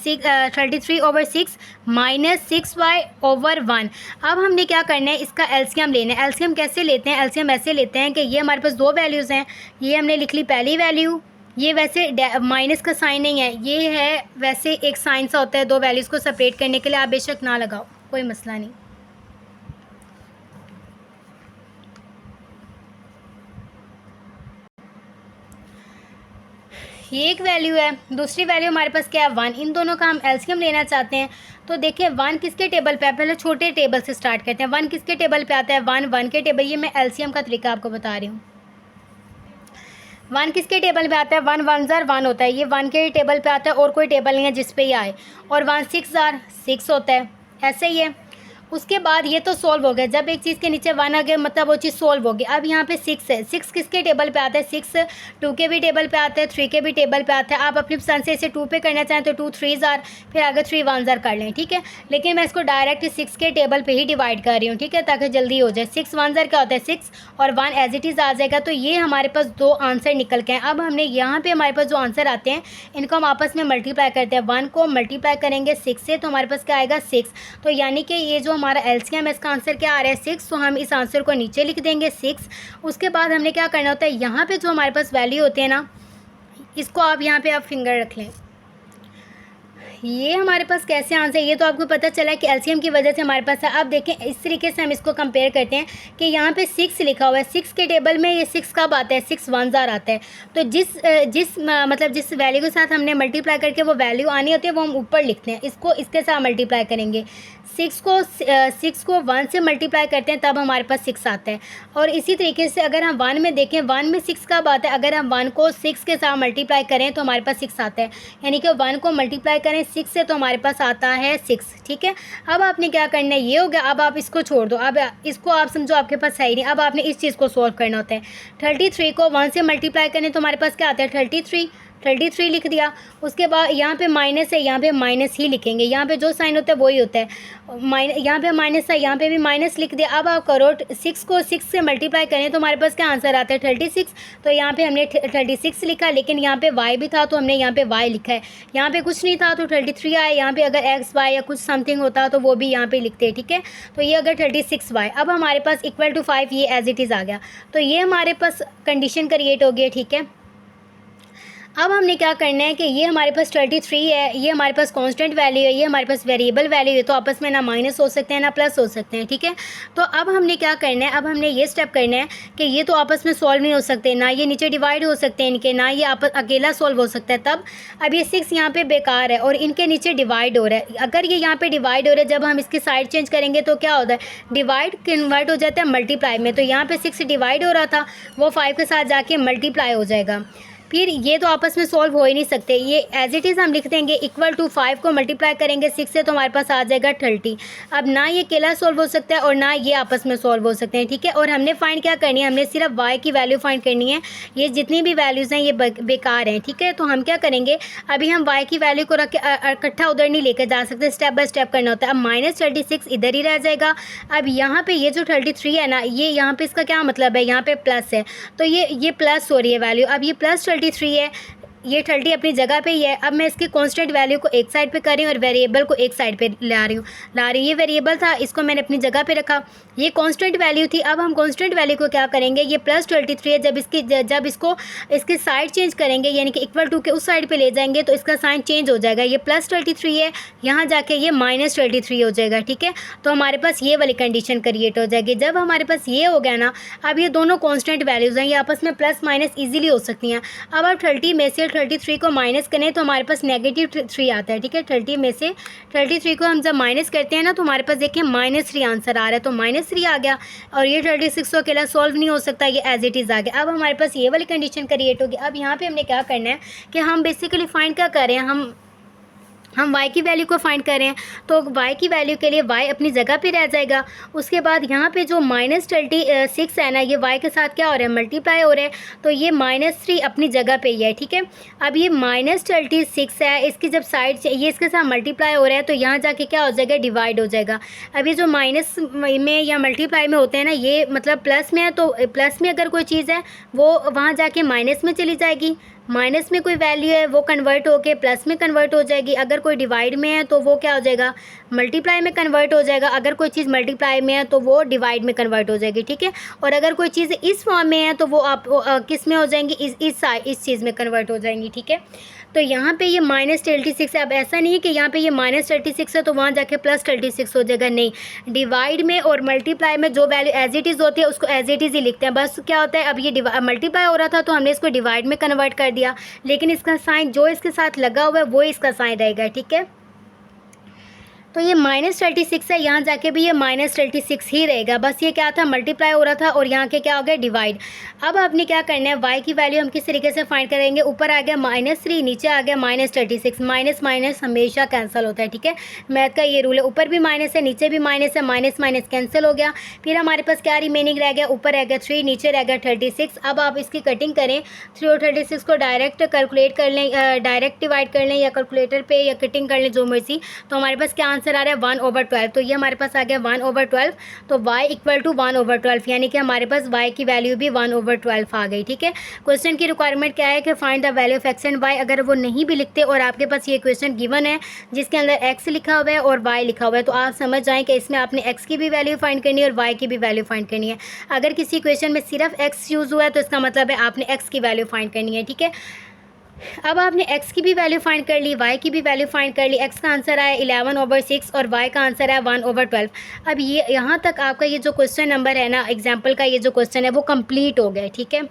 Speaker 1: 33/6 -6y/1। अब हमने क्या करना है, इसका एलसीएम लेना है। एलसीएम कैसे लेते हैं, एलसीएम ऐसे लेते हैं कि ये हमारे पास 2 वैल्यूज़ हैं, ये हमने लिख ली पहली वैल्यू, ये वैसे माइनस का साइन नहीं है, ये है वैसे एक साइन सा होता है 2 वैल्यूज़ को सेपरेट करने के लिए, आप बेशक ना लगाओ, कोई मसला नहीं। ये एक वैल्यू है, दूसरी वैल्यू हमारे पास क्या है, 1। इन दोनों का हम एलसीएम लेना चाहते हैं। तो देखिए 1 किसके टेबल पे है, पहले छोटे टेबल से स्टार्ट करते हैं। 1 किसके टेबल पे आता है, 1 के टेबल, ये मैं एलसीएम का तरीका आपको बता रही हूँ। 1 किसके टेबल पे आता है, 1 1 ज़ार 1 होता है, ये 1 के टेबल पे आता है और कोई टेबल नहीं है जिस पे ये आए। और 1 6 ज़ार 6 होता है, ऐसे ही है। उसके बाद ये तो सॉल्व हो गया। जब एक चीज़ के नीचे 1 आ गया मतलब वो चीज़ सॉल्व हो गई। अब यहाँ पे 6 है, 6 किसके टेबल पे आता है, 6 2 के भी टेबल पे आता है, 3 के भी टेबल पे आता है। आप अपनी पसंद से इसे 2 पे करना चाहें तो 2 3 जार, फिर आगे 3 1 जार कर लें, ठीक है। लेकिन मैं इसको डायरेक्ट 6 के टेबल पे ही डिवाइड कर रही हूँ, ठीक है, ताकि जल्दी हो जाए। 6 1 जार क्या होता है 6 और 1 एज इट इज़ आ जाएगा। तो ये हमारे पास 2 आंसर निकल के हैं। अब हमने यहाँ पे हमारे पास जो आंसर आते हैं इनको हम आपस में मल्टीप्लाई करते हैं। 1 को मल्टीप्लाई करेंगे 6 से तो हमारे पास क्या आएगा 6। तो यानी कि ये जो हमारा एलसीएम है इसका आंसर क्या आ रहा है 6। तो हम इस आंसर को नीचे लिख देंगे 6। उसके बाद हमने क्या करना होता है, यहाँ पे जो हमारे पास वैल्यू होती है ना, इसको आप यहाँ पे आप फिंगर रख लें। ये हमारे पास कैसे आंसर, ये तो आपको पता चला है कि एलसीएम की वजह से हमारे पास है। अब देखें इस तरीके से हम इसको कंपेयर करते हैं कि यहाँ पे 6 लिखा हुआ है, 6 के टेबल में ये 6 कब आता है 6 1 जार आता है। तो जिस वैल्यू के साथ हमने मल्टीप्लाई करके वो वैल्यू आनी होती है वो हम ऊपर लिखते हैं, इसको इसके साथ मल्टीप्लाई करेंगे। 6 को 1 से मल्टीप्लाई करते हैं तब हमारे पास 6 आता है। और इसी तरीके से अगर हम 1 में देखें 1 में 6 कब आता है, अगर हम 1 को 6 के साथ मल्टीप्लाई करें तो हमारे पास 6 आता है। यानी कि 1 को मल्टीप्लाई करें 6 से तो हमारे पास आता है 6, ठीक है। अब आपने क्या करना है, ये हो गया। अब आप इसको छोड़ दो, अब इसको आप समझो आपके पास है ही नहीं। अब आपने इस चीज़ को सॉल्व करना होता है। 33 को 1 से मल्टीप्लाई करें तो हमारे पास क्या आता है 33 लिख दिया। उसके बाद यहाँ पे माइनस है, यहाँ पे माइनस ही लिखेंगे। यहाँ पे जो साइन होता है वही होता है, यहाँ पे माइनस है, यहाँ पे भी माइनस लिख दिया। अब आप करो 6 को 6 से मल्टीप्लाई करें तो हमारे पास क्या आंसर आता है 36। तो यहाँ पे हमने 36 लिखा, लेकिन यहाँ पे y भी था तो हमने यहाँ पे y लिखा है। यहाँ पे कुछ नहीं था तो 33 आया। यहाँ पे अगर x y या कुछ समथिंग होता तो वो भी यहाँ पे लिखते हैं, ठीक है। तो ये अगर 36y, अब हमारे पास इक्वल टू 5 ये एज इट इज़ आ गया। तो ये हमारे पास कंडीशन क्रिएट हो गई, ठीक है। अब हमने क्या करना है कि ये हमारे पास 33 है, ये हमारे पास कांस्टेंट वैल्यू है, ये हमारे पास वेरिएबल वैल्यू है। तो आपस में ना माइनस हो सकते हैं ना प्लस हो सकते हैं, ठीक है। तो अब हमने क्या करना है, अब हमने ये स्टेप करना है कि ये तो आपस में सॉल्व नहीं हो सकते, ना ये नीचे डिवाइड हो सकते हैं इनके, ना ये आपस अकेला सॉल्व हो सकता है। तब अब ये 6 यहाँ पे बेकार है और इनके नीचे डिवाइड हो रहा है। अगर ये यहाँ पे डिवाइड हो रहा है, जब हम इसकी साइड चेंज करेंगे तो क्या होता है, डिवाइड कन्वर्ट हो जाता है मल्टीप्लाई में। तो यहाँ पे 6 डिवाइड हो रहा था, वो 5 के साथ जाके मल्टीप्लाई हो जाएगा। फिर ये तो आपस में सॉल्व हो ही नहीं सकते, ये एज इट इज़ हम लिख देंगे इक्वल टू 5 को मल्टीप्लाई करेंगे 6 से तो हमारे पास आ जाएगा 30। अब ना ये अकेला सॉल्व हो सकता है और ना ये आपस में सॉल्व हो सकते हैं, ठीक है। और हमने फाइंड क्या करनी है, हमने सिर्फ y की वैल्यू फाइंड करनी है। ये जितनी भी वैल्यूज़ हैं ये बेकार हैं, ठीक है। तो हम क्या करेंगे, अभी हम y की वैल्यू को रख के इकट्ठा उधर नहीं लेकर जा सकते, स्टेप बाय स्टेप करना होता है। अब -36 इधर ही रह जाएगा। अब यहाँ पे ये जो 33 है ना, ये यहाँ पे इसका क्या मतलब है, यहाँ पे प्लस है तो ये प्लस हो रही है वैल्यू। अब ये +33 है, ये 30 अपनी जगह पे ही है। अब मैं इसकी कांस्टेंट वैल्यू को एक साइड पे कर रही हूँ और वेरिएबल को एक साइड पे ला रही हूँ। ये वेरिएबल था, इसको मैंने अपनी जगह पे रखा, ये कांस्टेंट वैल्यू थी। अब हम कांस्टेंट वैल्यू को क्या करेंगे, ये +23 है, जब इसको इसकी साइड चेंज करेंगे यानी कि इक्वल टू के उस साइड पे ले जाएंगे तो इसका साइन चेंज हो जाएगा। ये +23 है, यहाँ जाके ये -23 हो जाएगा, ठीक है। तो हमारे पास ये वाली कंडीशन क्रिएट हो जाएगी। जब हमारे पास ये हो गया ना, अब ये दोनों कॉन्स्टेंट वैल्यूज़ हैं, ये आपस में प्लस माइनस ईजिली हो सकती हैं। अब आप 30 में से 33 को माइनस करें तो हमारे पास -3 आता है, ठीक है। 30 में से 33 को हम जब माइनस करते हैं ना तो हमारे पास देखिए -3 आंसर आ रहा है। तो -3 आ गया और ये 36 को अकेला सॉल्व नहीं हो सकता, ये एज इट इज़ आ गया। अब हमारे पास ये वाली कंडीशन क्रिएट होगी। अब यहाँ पे हमने क्या करना है कि हम बेसिकली फाइंड क्या कर रहे हैं, हम y की वैल्यू को फाइंड कर रहे हैं। तो y की वैल्यू के लिए y अपनी जगह पे रह जाएगा। उसके बाद यहाँ पे जो -36 है ना, ये y के साथ क्या हो रहा है, मल्टीप्लाई हो रहा है। तो ये -3 अपनी जगह पे ही है, ठीक है। अब ये -36 है, इसकी जब साइड ये इसके साथ मल्टीप्लाई हो रहा है तो यहाँ जाके क्या हो जाएगा, डिवाइड हो जाएगा। अब ये जो माइनस में या मल्टीप्लाई में होते हैं ना, ये मतलब प्लस में है तो प्लस में अगर कोई चीज़ है वो वहाँ जाके माइनस में चली जाएगी। माइनस में कोई वैल्यू है वो कन्वर्ट होके प्लस में कन्वर्ट हो जाएगी। अगर कोई डिवाइड में है तो वो क्या हो जाएगा, मल्टीप्लाई में कन्वर्ट हो जाएगा। अगर कोई चीज़ मल्टीप्लाई में है तो वो डिवाइड में कन्वर्ट हो जाएगी, ठीक है। और अगर कोई चीज़ इस फॉर्म में है तो वो आप किस में हो जाएंगी, इस चीज़ में कन्वर्ट हो जाएंगी, ठीक है। तो यहाँ पे ये -36 है। अब ऐसा नहीं है कि यहाँ पे ये -36 है तो वहाँ जाके +36 हो जाएगा, नहीं। डिवाइड में और मल्टीप्लाई में जो वैल्यू एज इट इज़ होती है उसको एज इट इज़ ही लिखते हैं। बस क्या होता है, अब ये मल्टीप्लाई हो रहा था तो हमने इसको डिवाइड में कन्वर्ट कर दिया, लेकिन इसका साइन जो इसके साथ लगा हुआ है वो इसका साइन रहेगा, ठीक है। तो ये -36 है, यहाँ जाके भी ये -36 ही रहेगा, बस ये क्या था मल्टीप्लाई हो रहा था और यहाँ के क्या हो गया डिवाइड। अब आपने क्या करना है, y की वैल्यू हम किस तरीके से फाइंड करेंगे, ऊपर आ गया -3 नीचे आ गया -36, माइनस माइनस हमेशा कैंसिल होता है, ठीक है, मैथ का ये रूल है, ऊपर भी माइनस है नीचे भी माइनस है, माइनस माइनस कैंसिल हो गया। फिर हमारे पास क्या रिमेनिंग रह गया, ऊपर रह गया 3 नीचे रह गया 36। अब आप इसकी कटिंग करें, 3 और 36 को डायरेक्ट कैलकुलेट कर लें, डायरेक्ट डिवाइड कर लें या कैलकुलेटर पे या कटिंग कर लें जो मर्जी, तो हमारे पास क्या आंसर आ रहा है 1/12। तो ये हमारे पास आ गया 1/12, तो y इक्वल टू 1/12, यानी कि हमारे पास y की वैल्यू भी 1/12 आ गई, ठीक है। क्वेश्चन की रिक्वायरमेंट क्या है कि find the value of x and y, अगर वो नहीं भी लिखते और आपके पास ये क्वेश्चन गिवन है जिसके अंदर x लिखा हुआ है और y लिखा हुआ है, तो आप समझ जाएं कि इसमें आपने x की भी वैल्यू फाइंड करनी है और y की भी वैल्यू फाइंड करनी है। अगर किसी क्वेश्चन में सिर्फ x यूज़ हुआ है तो इसका मतलब है आपने x की वैल्यू फाइंड करनी है, ठीक है। अब आपने x की भी वैल्यू फाइंड कर ली, y की भी वैल्यू फाइंड कर ली, x का आंसर आया 11/6 और y का आंसर है 1/12। अब ये यहाँ तक आपका ये जो क्वेश्चन नंबर है ना, एग्जाम्पल का ये जो क्वेश्चन है वो कंप्लीट हो गया, ठीक है।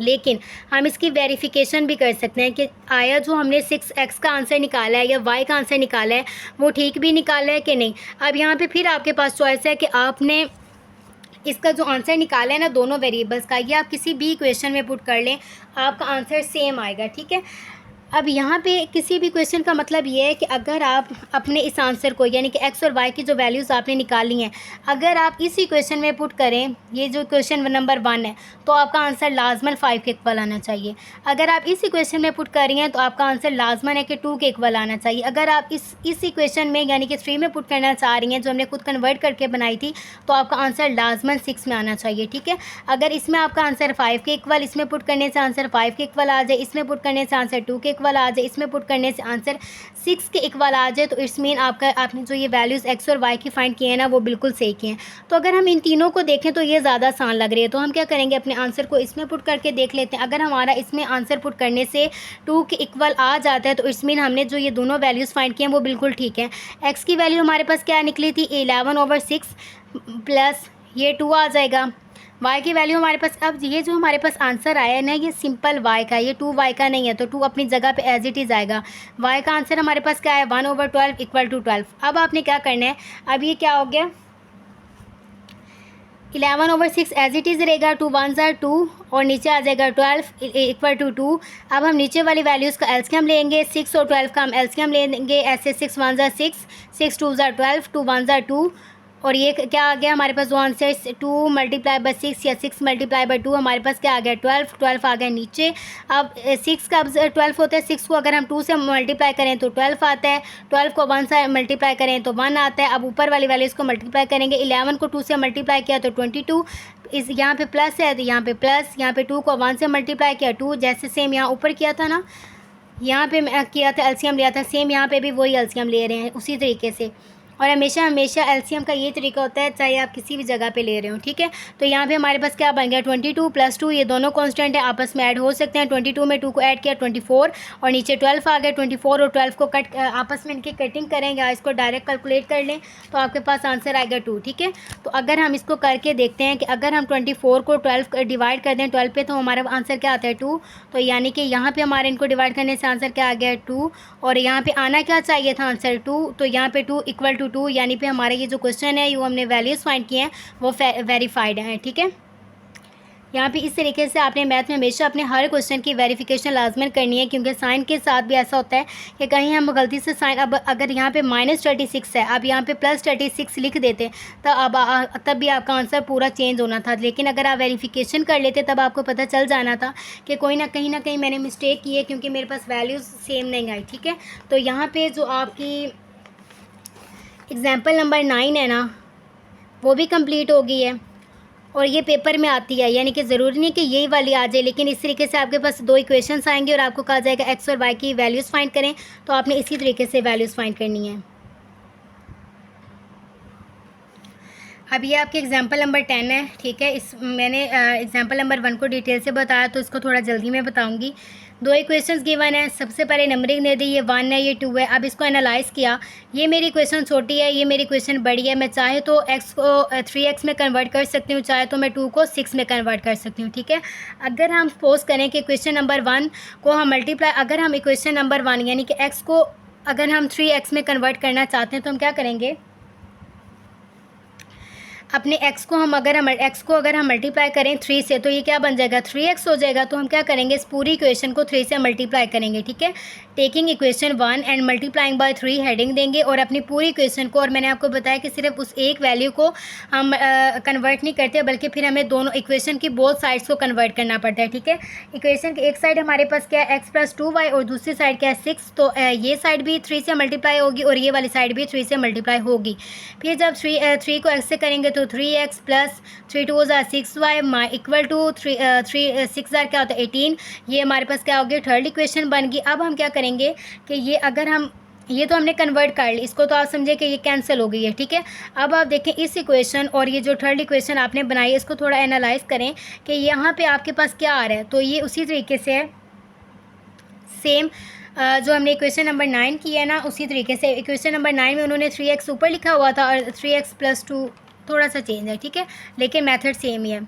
Speaker 1: लेकिन हम इसकी वेरिफिकेशन भी कर सकते हैं कि आया जो हमने 6x का आंसर निकाला है या y का आंसर निकाला है वो ठीक भी निकाला है कि नहीं। अब यहाँ पे फिर आपके पास चॉइस है कि आपने इसका जो आंसर निकाला है ना दोनों वेरिएबल्स का, ये आप किसी भी इक्वेशन में पुट कर लें, आपका आंसर सेम आएगा, ठीक है। अब यहाँ पे किसी भी क्वेश्चन का मतलब ये है कि अगर आप अपने इस आंसर को यानी कि x और y की जो वैल्यूज़ आपने निकाली हैं, अगर आप इस इक्वेशन में पुट करें, ये जो क्वेश्चन नंबर 1 है, तो आपका आंसर लाजमन 5 के इक्वल आना चाहिए। अगर आप इस इक्वेशन में पुट कर रही हैं तो आपका आंसर लाजमन है कि 2 के इक्वल आना चाहिए। अगर आप इस इक्वेशन में यानी कि 3 में पुट करना चाह रही हैं जो हमने खुद कन्वर्ट करके बनाई थी, तो आपका आंसर लाजमन 6 में आना चाहिए, ठीक है। अगर इसमें आपका आंसर 5 के इक्वल, इसमें पुट करने से आंसर 5 के इक्वल आ जाए, इसमें पुट करने से आंसर 2 के इक्वल आ जाए, इसमें पुट करने से आंसर 6 के इक्वल आ जाए, तो इट्स मीन आपने जो ये वैल्यूज़ x और y की फाइंड किए हैं ना वो बिल्कुल सही किए हैं। तो अगर हम इन तीनों को देखें तो ये ज़्यादा आसान लग रही है, तो हम क्या करेंगे अपने आंसर को इसमें पुट करके देख लेते हैं। अगर हमारा इसमें आंसर पुट करने से 2 के इक्वल आ जाता है तो इट्स मीन हमने जो ये दोनों वैल्यूज़ फाइंड किए हैं वो बिल्कुल ठीक है। x की वैल्यू हमारे पास क्या निकली थी 11/6 प्लस ये 2 आ जाएगा, y की वैल्यू हमारे पास, अब ये जो हमारे पास आंसर आया है ना ये सिंपल y का, ये 2y का नहीं है, तो 2 अपनी जगह पे एज इट इज़ आएगा। y का आंसर हमारे पास क्या है 1/12 इक्वल टू 12। अब आपने क्या करना है, अब ये क्या हो गया 11/6 एज इट इज़ रहेगा, 2 1 ज़ा 2 और नीचे आ जाएगा 12 इक्वल टू 2। अब हम नीचे वाली वैल्यूज़ का एलसीएम लेंगे, 6 और 12 का हम एलसीएम लेंगे, ऐसे 6 1 ज़ा 6, 6 2 ज़ा 12, 2 1 ज़ा 2 और ये क्या आ गया हमारे पास जो आंसर 2 × 6 या 6 × 2 हमारे पास क्या आ गया 12 आ गया नीचे। अब 6 का 12 होता है, 6 को अगर हम 2 से मल्टीप्लाई करें तो 12 आता है, 12 को 1 से मल्टीप्लाई करें तो 1 आता है। अब ऊपर वाली वैल्यूज़ को मल्टीप्लाई करेंगे, 11 को 2 से मल्टीप्लाई किया तो 22, इस यहाँ पे प्लस है तो यहाँ पे प्लस, यहाँ पे 2 को 1 से मल्टीप्लाई किया 2, जैसे सेम यहाँ ऊपर किया था ना, यहाँ पे किया था एलसीएम लिया था, सेम यहाँ पे भी वही एलसीएम ले रहे हैं उसी तरीके से। और हमेशा एलसीएम का ये तरीका होता है चाहे आप किसी भी जगह पे ले रहे हो, ठीक है। तो यहाँ पे हमारे पास क्या बन गया 22 + 2, ये दोनों कांस्टेंट है आपस में ऐड हो सकते हैं। 22 में 2 को ऐड किया 24 और नीचे 12 आ गया। 24 और 12 को आपस में इनकी कटिंग करेंगे, इसको डायरेक्ट कैलकुलेट कर लें तो आपके पास आंसर आएगा 2, ठीक है। तो अगर हम इसको करके देखते हैं कि अगर हम 24 को 12 डिवाइड कर दें 12 पे तो हमारा आंसर क्या आता है 2। तो यानी कि यहाँ पे हमारे इनको डिवाइड करने से आंसर क्या आ गया 2 और यहाँ पे आना क्या चाहिए था आंसर 2, तो यहाँ पे 2 इक्वल टू 2, यानी पे हमारे ये जो क्वेश्चन है ये हमने वैल्यूज़ फाइंड किए हैं वो वेरीफाइड हैं, ठीक है। यहाँ पे इस तरीके से आपने मैथ में हमेशा अपने हर क्वेश्चन की वेरिफिकेशन लाजमन करनी है, क्योंकि साइन के साथ भी ऐसा होता है कि कहीं हम गलती से साइन, अब अगर यहाँ पे -36 है, अब यहाँ पे +36 लिख देते तब भी आपका आंसर पूरा चेंज होना था। लेकिन अगर आप वेरिफिकेशन कर लेते तब आपको पता चल जाना था कि कोई ना कहीं मैंने मिस्टेक की है, क्योंकि मेरे पास वैल्यूज़ सेम नहीं आई, ठीक है। तो यहाँ पर जो आपकी एग्ज़ाम्पल नंबर 9 है ना वो भी कंप्लीट हो गई है और ये पेपर में आती है, यानी कि ज़रूरी नहीं कि यही वाली आ जाए, लेकिन इस तरीके से आपके पास 2 इक्वेशंस आएंगे और आपको कहा जाएगा x और y की वैल्यूज़ फाइंड करें, तो आपने इसी तरीके से वैल्यूज़ फाइंड करनी है। अब ये आपके एग्जाम्पल नंबर 10 है, ठीक है। मैंने एग्जाम्पल नंबर 1 को डिटेल से बताया तो इसको थोड़ा जल्दी में बताऊंगी। 2 इक्वेशंस गिवन है, सबसे पहले नंबरिंग दे दी, ये 1 है ये 2 है। अब इसको एनालाइज़ किया, ये मेरी इक्वेशन छोटी है, ये मेरी इक्वेशन बड़ी है। मैं चाहे तो x को 3x में कन्वर्ट कर सकती हूँ, चाहे तो मैं 2 को 6 में कन्वर्ट कर सकती हूँ, ठीक है। अगर हम सपोज करें कि इक्वेशन नंबर 1 को हम मल्टीप्लाई, अगर हम इक्वेशन नंबर 1 यानी कि x को अगर हम 3x में कन्वर्ट करना चाहते हैं तो हम क्या करेंगे, अपने x को अगर हम मल्टीप्लाई करें 3 से तो ये क्या बन जाएगा, 3x हो जाएगा। तो हम क्या करेंगे, इस पूरी इक्वेशन को 3 से मल्टीप्लाई करेंगे, ठीक है। Taking equation 1 and multiplying by 3 heading देंगे और अपनी पूरी इक्वेशन को, और मैंने आपको बताया कि सिर्फ उस एक वैल्यू को हम कन्वर्ट नहीं करते बल्कि फिर हमें दोनों इक्वेशन की बोथ साइड्स को कन्वर्ट करना पड़ता है, ठीक है। इक्वेशन की एक साइड हमारे पास क्या है, x+2y और दूसरी साइड क्या है 6। तो ये साइड भी 3 से मल्टीप्लाई होगी और ये वाली साइड भी 3 से मल्टीप्लाई होगी। फिर जब 3 को x से करेंगे तो 3x plus 3 2 6y equal to 6 क्या होता है 18। ये हमारे पास क्या होगी, थर्ड इक्वेशन बन गई। अब हम क्या करेंगे कि ये तो हमने कन्वर्ट कर ली, इसको तो आप समझे कि ये कैंसिल हो गई है, ठीक है। अब आप देखें इस इक्वेशन और ये जो थर्ड इक्वेशन आपने बनाई है इसको थोड़ा एनालाइज करें कि यहाँ पे आपके पास क्या आ रहा है। तो ये उसी तरीके से है, सेम जो हमने इक्वेशन नंबर 9 की है ना, उसी तरीके से इक्वेशन नंबर 9 में उन्होंने 3x ऊपर लिखा हुआ था और 3x+2 थोड़ा सा चेंज है, ठीक है, लेकिन मेथड सेम ही है।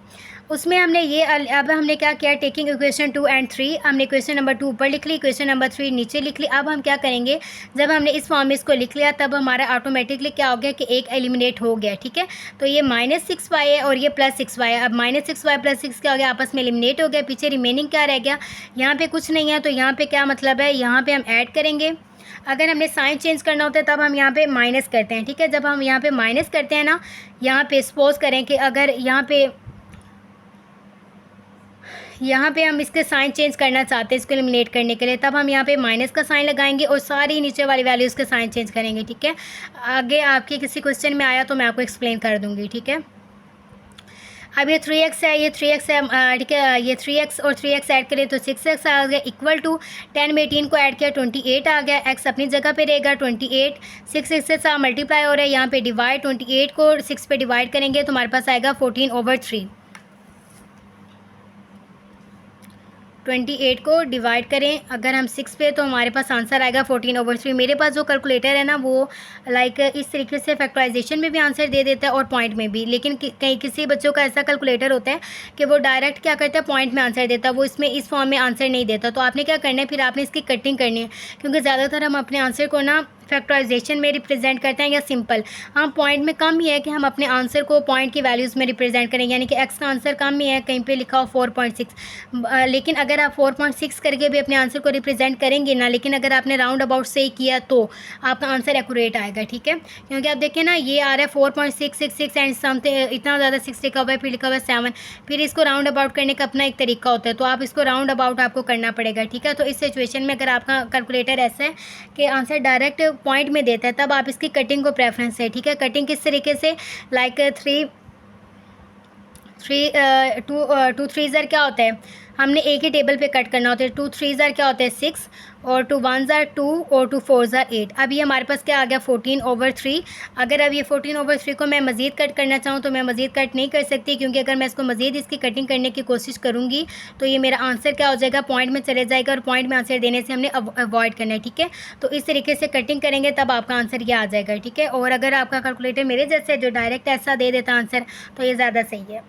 Speaker 1: उसमें हमने अब हमने क्या किया, टेकिंग इक्वेशन 2 एंड 3, हमने इक्वेशन नंबर 2 ऊपर लिख ली, इक्वेशन नंबर 3 नीचे लिख ली। अब हम क्या करेंगे, जब हमने इस फॉर्म में इसको लिख लिया तब हमारा ऑटोमेटिकली क्या हो गया कि एक एलिमिनेट हो गया, ठीक है। तो ये -6y है और ये +6y है। अब -6y + 6 क्या हो गया, आपस में एलिमिनेट हो गया। पीछे रिमेनिंग क्या रह गया, यहाँ पे कुछ नहीं है। तो यहाँ पे क्या मतलब है, यहाँ पे हम ऐड करेंगे। अगर हमने साइन चेंज करना होता है तब हम यहाँ पे माइनस करते हैं, ठीक है। जब हम यहाँ पे माइनस करते हैं ना, यहाँ पे सपोज करें कि अगर यहाँ पे हम इसके साइन चेंज करना चाहते हैं इसको एलिमिनेट करने के लिए, तब हम यहाँ पे माइनस का साइन लगाएंगे और सारी नीचे वाली वैल्यूज़ के साइन चेंज करेंगे, ठीक है। आगे आपके किसी क्वेश्चन में आया तो मैं आपको एक्सप्लेन कर दूँगी, ठीक है। अब ये 3x है, ये 3x है, ठीक है। ये 3x और 3x ऐड करें तो 6x आ गया इक्वल टू 10 में 18 को ऐड किया 28 आ गया। x अपनी जगह पे रहेगा 28, 6 से साथ मल्टीप्लाई हो रहा है, यहाँ पे डिवाइड 28 को 6 पे डिवाइड करेंगे तो हमारे पास आएगा 14/3। 28 को डिवाइड करें अगर हम 6 पे तो हमारे पास आंसर आएगा 14/3। मेरे पास जो कैलकुलेटर है ना वो लाइक इस तरीके से फैक्टराइजेशन में भी आंसर दे देता है और पॉइंट में भी, लेकिन कई किसी बच्चों का ऐसा कैलकुलेटर होता है कि वो डायरेक्ट क्या करता है पॉइंट में आंसर देता है, वो इसमें इस फॉर्म में आंसर नहीं देता। तो आपने क्या करना है, फिर आपने इसकी कटिंग करनी है, क्योंकि ज़्यादातर हम अपने आंसर को ना फैक्टराइजेशन में रिप्रेजेंट करते हैं या सिंपल। हाँ, पॉइंट में कम ही है कि हम अपने आंसर को पॉइंट की वैल्यूज़ में रिप्रेजेंट करें, यानी कि एक्स का आंसर कम ही है, कहीं पे लिखा हो 4.6, लेकिन अगर आप 4.6 करके भी अपने आंसर को रिप्रेजेंट करेंगे ना, लेकिन अगर आपने राउंड अबाउट से ही किया तो आपका आंसर एक्यूरेट आएगा, ठीक है। क्योंकि आप देखिए ना ये आ रहा है 4.666 एंड समथिंग, इतना ज़्यादा 6 लिखा हुआ है, फिर लिखा हुआ है 7, फिर इसको राउंड अबाउट करने का अपना एक तरीका होता है, तो आप इसको राउंड अबाउट आपको करना पड़ेगा, ठीक है। तो इस सिचुएशन में अगर आपका कैलकुलेटर ऐसा है कि आंसर डायरेक्ट पॉइंट में देता है तब आप इसकी कटिंग को प्रेफरेंस है, ठीक है। कटिंग किस तरीके से, लाइक 2 3 क्या होता है, हमने एक ही टेबल पे कट करना होता है। 2 3 क्या होता है 6 और 2 1 2 और 2 4 8। अब ये हमारे पास क्या आ गया 14/3। अगर अब ये 14/3 को मैं मज़ीद कट करना चाहूँ तो मैं मज़ीद कट नहीं कर सकती, क्योंकि अगर मैं इसको मज़ीद इसकी कटिंग करने की कोशिश करूँगी तो ये मेरा आंसर क्या हो जाएगा, पॉइंट में चले जाएगा, और पॉइंट में आंसर देने से हमने अवॉइड करना है, ठीक है। तो इस तरीके से कटिंग करेंगे तब आपका आंसर ये आ जाएगा, ठीक है। और अगर आपका कैलकुलेटर मेरे जैसे जो डायरेक्ट ऐसा दे देता आंसर तो ये ज़्यादा सही है।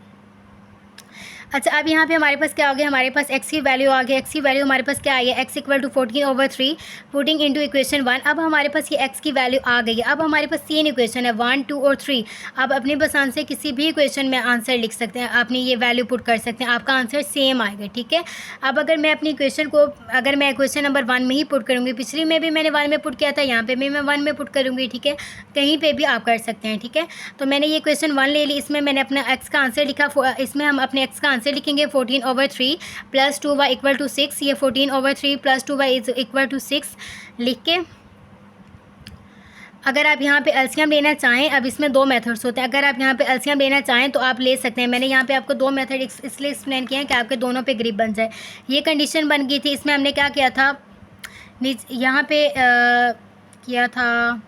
Speaker 1: अच्छा, अब यहाँ पे हमारे पास क्या हो गया, हमारे पास x की वैल्यू आ गई। x की वैल्यू हमारे पास क्या आई है, x = 14/3 पुटिंग इनटू इक्वेशन 1। अब हमारे पास ये x की वैल्यू आ गई है। अब हमारे पास 3 इक्वेशन है 1 2 और 3। आप अपनी पसंद से किसी भी इक्वेशन में आंसर लिख सकते हैं, आपने ये वैल्यू पुट कर सकते हैं, आपका आंसर सेम आएगा, ठीक है। अब अगर मैं अपनी इक्वेशन को अगर मैं इक्वेशन नंबर 1 में ही पुट करूँगी, पिछली में भी मैंने 1 में पुट किया था, यहाँ पर भी मैं 1 में पुट करूँगी, ठीक है। कहीं पर भी आप कर सकते हैं, ठीक है। तो मैंने ये इक्वेशन 1 ले ली, इसमें मैंने अपना x का आंसर लिखा, इसमें हम अपने x का आंसर लिखेंगे 14/3 + 2y = 6। ये 14/3 + 2y = 6 लिख के अगर आप यहाँ पे एलसीएम लेना चाहें, अब इसमें 2 मेथड्स होते हैं। अगर आप यहाँ पे एलसीएम लेना चाहें तो आप ले सकते हैं। मैंने यहाँ पे आपको 2 मेथड इसलिए एक्सप्लेन किए हैं कि आपके दोनों पे ग्रिप बन जाए। ये कंडीशन बन गई थी, इसमें हमने क्या किया था, यहाँ पे किया था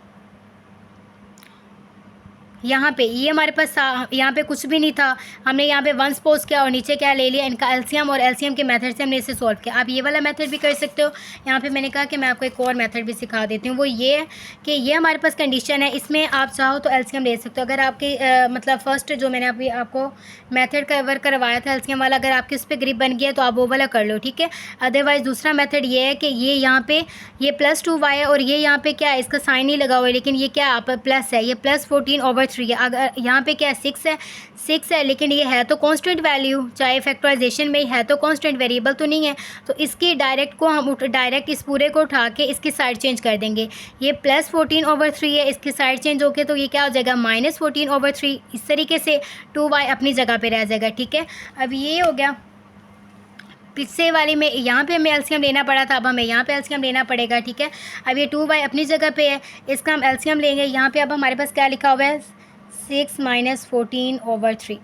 Speaker 1: यहाँ पे ये हमारे पास यहाँ पे कुछ भी नहीं था, हमने यहाँ पे वंस पोज किया और नीचे क्या ले लिया, इनका एलसीएम, और एलसीएम के मेथड से हमने इसे सॉल्व किया। आप ये वाला मेथड भी कर सकते हो। यहाँ पे मैंने कहा कि मैं आपको एक और मेथड भी सिखा देती हूँ, वो ये है कि ये हमारे पास कंडीशन है, इसमें आप चाहो तो एलसीएम ले सकते हो। अगर आपकी मतलब फर्स्ट जो मैंने अभी आपको मेथड कवर करवाया था एलसीएम वाला, अगर आपके उस पर ग्रिप बन गया तो आप वो वाला कर लो, ठीक है। अदरवाइज़ दूसरा मेथड ये है कि ये यहाँ पे ये +2y है और ये यहाँ पे क्या है, इसका साइन नहीं लगा हुआ है, लेकिन ये क्या आप प्लस है, ये +14/3 है। अगर यहाँ पे क्या है 6 है, लेकिन ये है तो कांस्टेंट वैल्यू, चाहे फैक्टराइजेशन में है तो कांस्टेंट वेरिएबल तो नहीं है, तो इसकी डायरेक्ट को हम डायरेक्ट इस पूरे को उठा के इसकी साइड चेंज कर देंगे। ये +14/3 है, इसकी साइड चेंज होके तो ये क्या हो जाएगा -14/3। इस तरीके से 2y अपनी जगह पे रह जाएगा, ठीक है। अब ये हो गया। पिछले वाली में यहाँ पे हमें एलसीएम लेना पड़ा था, अब हमें यहाँ पे एलसीएम लेना पड़ेगा, ठीक है। अब ये 2y अपनी जगह पे है, इसका हम एलसीएम लेंगे। यहाँ पे अब हमारे पास क्या लिखा हुआ है, 6 - 14/3।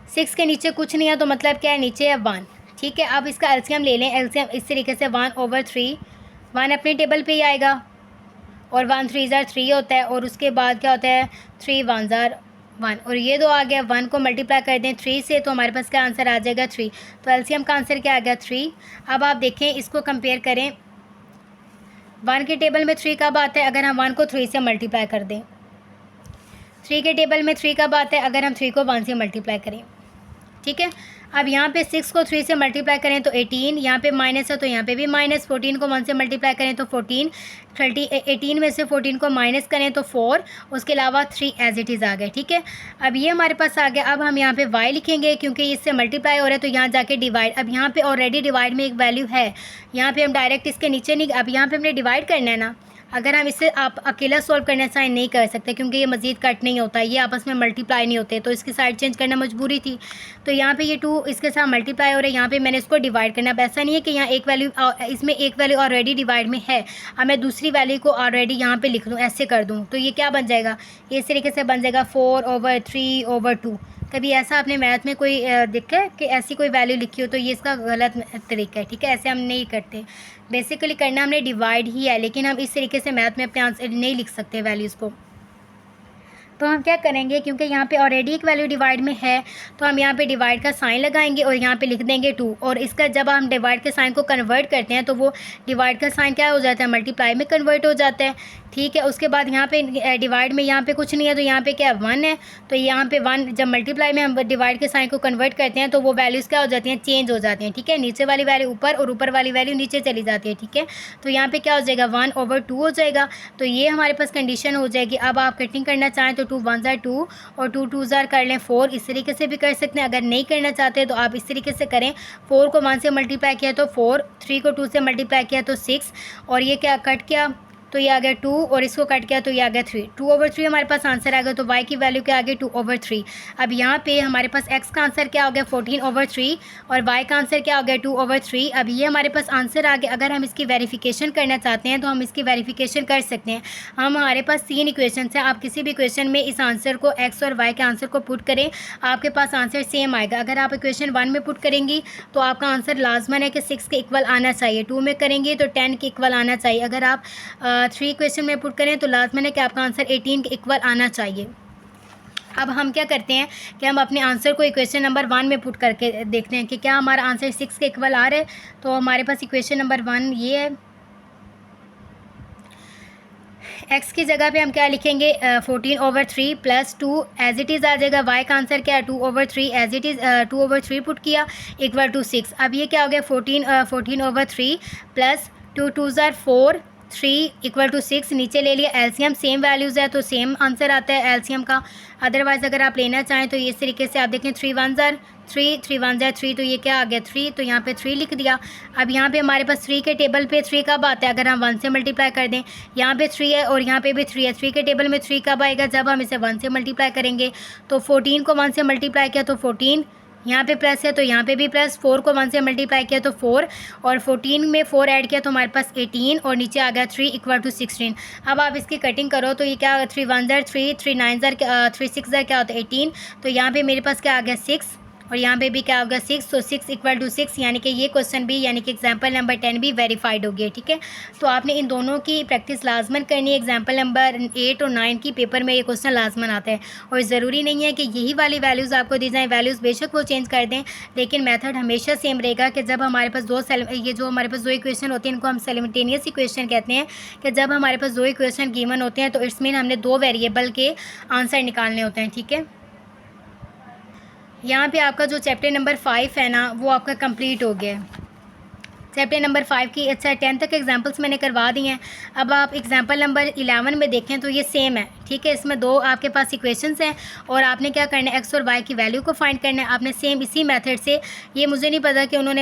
Speaker 1: 6 के नीचे कुछ नहीं है तो मतलब क्या है, नीचे है 1, ठीक है। अब इसका एलसीएम ले लें। एलसीएम इस तरीके से 1/3, 1 अपने टेबल पे ही आएगा, और 1 3 ज़ार 3 होता है, और उसके बाद क्या होता है 3 1 ज़ार 1, और ये दो आ गया। 1 को मल्टीप्लाई कर दें 3 से तो हमारे पास क्या आंसर आ जाएगा 3। तो एलसीएम का आंसर क्या आ गया 3। अब आप देखें, इसको कंपेयर करें, 1 के टेबल में 3 कब आता है, अगर हम 1 को 3 से मल्टीप्लाई कर दें। 3 के टेबल में 3 कब आता है, अगर हम 3 को 1 से मल्टीप्लाई करें, ठीक है। अब यहाँ पे 6 को 3 से मल्टीप्लाई करें तो 18, यहाँ पे माइनस है तो यहाँ पे भी माइनस, 14 को 1 से मल्टीप्लाई करें तो 14, 18 में से 14 को माइनस करें तो 4, उसके अलावा 3 एज इट इज़ आ गए, ठीक है। अब ये हमारे पास आ गया। अब हम यहाँ पे y लिखेंगे, क्योंकि इससे मल्टीप्लाई हो रहा है तो यहाँ जाके डिवाइड। अब यहाँ पे ऑलरेडी डिवाइड में एक वैल्यू है, यहाँ पे हम डायरेक्ट इसके नीचे नहीं, अब यहाँ पे हमने डिवाइड करना है ना। अगर हम इसे आप अकेला सॉल्व करना चाहें नहीं कर सकते, क्योंकि ये मज़ीद कट नहीं होता, ये आपस में मल्टीप्लाई नहीं होते, तो इसकी साइड चेंज करना मजबूरी थी। तो यहाँ पे ये 2 इसके साथ मल्टीप्लाई हो रहा है, यहाँ पे मैंने इसको डिवाइड करना। अब ऐसा नहीं है कि यहाँ एक वैल्यू, इसमें एक वैल्यू ऑलरेडी डिवाइड में है, अब मैं दूसरी वैल्यू को ऑलरेडी यहाँ पे लिख दूँ, ऐसे कर दूँ, तो ये क्या बन जाएगा, ये इस तरीके से बन जाएगा 4/3/2। कभी ऐसा आपने मैथ में कोई देखा है कि ऐसी कोई वैल्यू लिखी हो, तो ये इसका गलत तरीका है, ठीक है। ऐसे हम नहीं करते, बेसिकली करना हमने डिवाइड ही है, लेकिन हम इस तरीके से मैथ में अपने आंसर नहीं लिख सकते वैल्यूज़ को। तो हम क्या करेंगे, क्योंकि यहाँ पे ऑलरेडी एक वैल्यू डिवाइड में है, तो हम यहाँ पे डिवाइड का साइन लगाएंगे और यहाँ पे लिख देंगे 2, और इसका जब हम डिवाइड के साइन को कन्वर्ट करते हैं तो वो डिवाइड का साइन क्या हो जाता है, मल्टीप्लाई में कन्वर्ट हो जाता है, ठीक है। उसके बाद यहाँ पे डिवाइड में यहाँ पे कुछ नहीं है, तो यहाँ पे क्या 1 है, तो यहाँ पे 1 जब मल्टीप्लाई में हम डिवाइड के साइन को कन्वर्ट करते हैं तो वो वैल्यूज़ क्या हो जाती हैं, चेंज हो जाती हैं, ठीक है। नीचे वाली वैल्यू ऊपर और ऊपर वाली वैल्यू नीचे चली जाती है, ठीक है। तो यहाँ पे क्या हो जाएगा 1/2 हो जाएगा, तो ये हमारे पास कंडीशन हो जाएगी। अब आप कटिंग करना चाहें तो 2 1 ज़ार 2 और 2 2 ज़ार कर लें 4, इस तरीके से भी कर सकते हैं। अगर नहीं करना चाहते तो आप इस तरीके से करें, 4 को 1 से मल्टीप्लाई किया तो 4, 3 को 2 से मल्टीप्लाई किया तो 6, और ये क्या कट किया तो ये आ गया 2, और इसको कट किया तो ये आ गया 3। 2/3 हमारे पास आंसर आ गया, तो y की वैल्यू क्या आ गई 2/3। अब यहाँ पे हमारे पास x का आंसर क्या हो गया 14/3, और y का आंसर क्या हो गया 2/3। अब ये हमारे पास आंसर आ गया। अगर हम इसकी वेरिफिकेशन करना चाहते हैं तो हम इसकी वेरिफिकेशन कर सकते हैं। हमारे पास 3 इक्वेशन हैं, आप किसी भी इक्वेशन में इस आंसर को x और y के आंसर को पुट करें, आपके पास आंसर सेम आएगा। अगर आप इक्वेशन 1 में पुट करेंगी तो आपका आंसर लाजमन है कि 6 के इक्वल आना चाहिए, 2 में करेंगे तो 10 के इक्वल आना चाहिए, अगर आप 3 क्वेश्चन में पुट करें तो लाजमन है कि आपका आंसर 18 के इक्वल आना चाहिए। अब हम क्या करते हैं कि हम अपने आंसर को इक्वेशन नंबर 1 में पुट करके देखते हैं कि क्या हमारा आंसर 6 के इक्वल आ रहा है। तो हमारे पास इक्वेशन नंबर 1 ये है, x की जगह पे हम क्या लिखेंगे 14/3 प्लस 2 एज इट इज़ आ जाएगा। y का आंसर क्या है 2/3 एज इट इज़ 2/3 पुट किया इक्वल टू 6। अब ये क्या हो गया 14/3 प्लस 2 2 ज़ार 4, 3 इक्वल टू 6, नीचे ले लिया। एलसीएम सेम वैल्यूज़ है तो सेम आंसर आता है एलसीएम का। अदरवाइज़ अगर आप लेना चाहें तो इस तरीके से आप देखें 3 1 ज़ार 3, 3 1 ज़ार 3, तो ये क्या आ गया 3, तो यहाँ पे 3 लिख दिया। अब यहाँ पे हमारे पास 3 के टेबल पे 3 कब आता है, अगर हम 1 से मल्टीप्लाई कर दें। यहाँ पे 3 है और यहाँ पे भी 3 है, 3 के टेबल में 3 कब आएगा, जब हम इसे 1 से मल्टीप्लाई करेंगे। तो 14 को 1 से मल्टीप्लाई किया तो 14, यहाँ पे प्लस है तो यहाँ पे भी प्लस, 4 को 1 से मल्टीप्लाई किया तो 4, और 14 में 4 ऐड किया तो हमारे पास 18, और नीचे आ गया 3 इक्वल टू 16। अब आप इसकी कटिंग करो तो ये क्या आ गया 3 1 ज़ार 3, 3 9 ज़ार 3 6 ज़ार क्या होता है 18, तो यहाँ पे मेरे पास क्या आ गया 6, और यहाँ पे भी क्या होगा 6, तो 6 इक्वल टू 6, यानी कि ये क्वेश्चन भी यानी कि एग्जाम्पल नंबर 10 भी वेरीफाइड हो गया। ठीक है, तो आपने इन दोनों की प्रैक्टिस लाजमन करनी है। एग्जाम्पल नंबर 8 और 9 की पेपर में ये क्वेश्चन लाजमन आता है, और ज़रूरी नहीं है कि यही वाली वैल्यूज़ आपको दी जाएँ, वैल्यूज़ बेशक वो चेंज कर दें, लेकिन मेथड हमेशा सेम रहेगा कि जब हमारे पास ये जो हमारे पास दो इक्वेशन होती हैं, इनको हम साइमल्टेनियस इक्वेशन कहते हैं, कि जब हमारे पास दो इक्वेशन गिवन होते हैं तो इट्स मीन हमने दो वेरिएबल के आंसर निकालने होते हैं। ठीक है, यहाँ पे आपका जो चैप्टर नंबर 5 है ना, वो आपका कंप्लीट हो गया है। चैप्टर नंबर 5 की 10 तक एग्जांपल्स मैंने करवा दी हैं। अब आप एग्जांपल नंबर 11 में देखें तो ये सेम है। ठीक है, इसमें दो आपके पास इक्वेशंस हैं और आपने क्या करना है, एक्स और वाई की वैल्यू को फाइंड करना है। आपने सेम इसी मेथड से, ये मुझे नहीं पता कि उन्होंने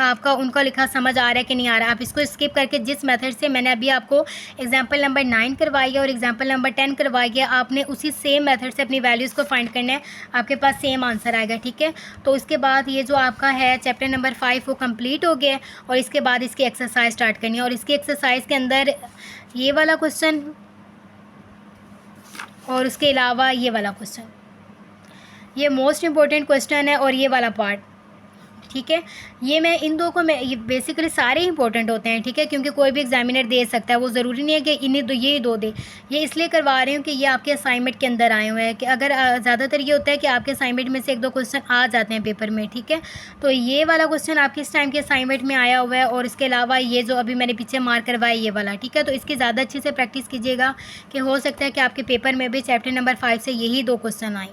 Speaker 1: आपका उनका लिखा समझ आ रहा है कि नहीं आ रहा, आप इसको स्किप करके जिस मेथड से मैंने अभी आपको एग्जाम्पल नंबर 9 करवाई है और एग्जाम्पल नंबर 10 करवाई है, आपने उसी सेम मेथड से अपनी वैल्यूज़ को फाइंड करना है, आपके पास सेम आंसर आएगा। ठीक है, तो इसके बाद ये जो आपका है चैप्टर नंबर 5 वो कंप्लीट हो गया और इसके बाद इसकी एक्सरसाइज स्टार्ट करनी है। और इसकी एक्सरसाइज के अंदर ये वाला क्वेश्चन और उसके अलावा ये वाला क्वेश्चन, ये मोस्ट इम्पोर्टेंट क्वेश्चन है और ये वाला पार्ट। ठीक है, ये मैं इन दो को मैं ये बेसिकली सारे इंपॉर्टेंट होते हैं। ठीक है, क्योंकि कोई भी एग्जामिनर दे सकता है, वो ज़रूरी नहीं है कि इन्हें दो ये दो दे। ये इसलिए करवा रही हूँ कि ये आपके असाइनमेंट के अंदर आए हुए हैं, कि अगर ज़्यादातर ये होता है कि आपके असाइनमेंट में से एक दो क्वेश्चन आ जाते हैं पेपर में। ठीक है, तो ये वाला क्वेश्चन आपके इस टाइम के असाइनमेंट में आया हुआ है और इसके अलावा ये जो अभी मैंने पीछे मार्क करवाया ये वाला। ठीक है, तो इसकी ज़्यादा अच्छे से प्रैक्टिस कीजिएगा कि हो सकता है कि आपके पेपर में भी चैप्टर नंबर 5 से यही दो क्वेश्चन आए।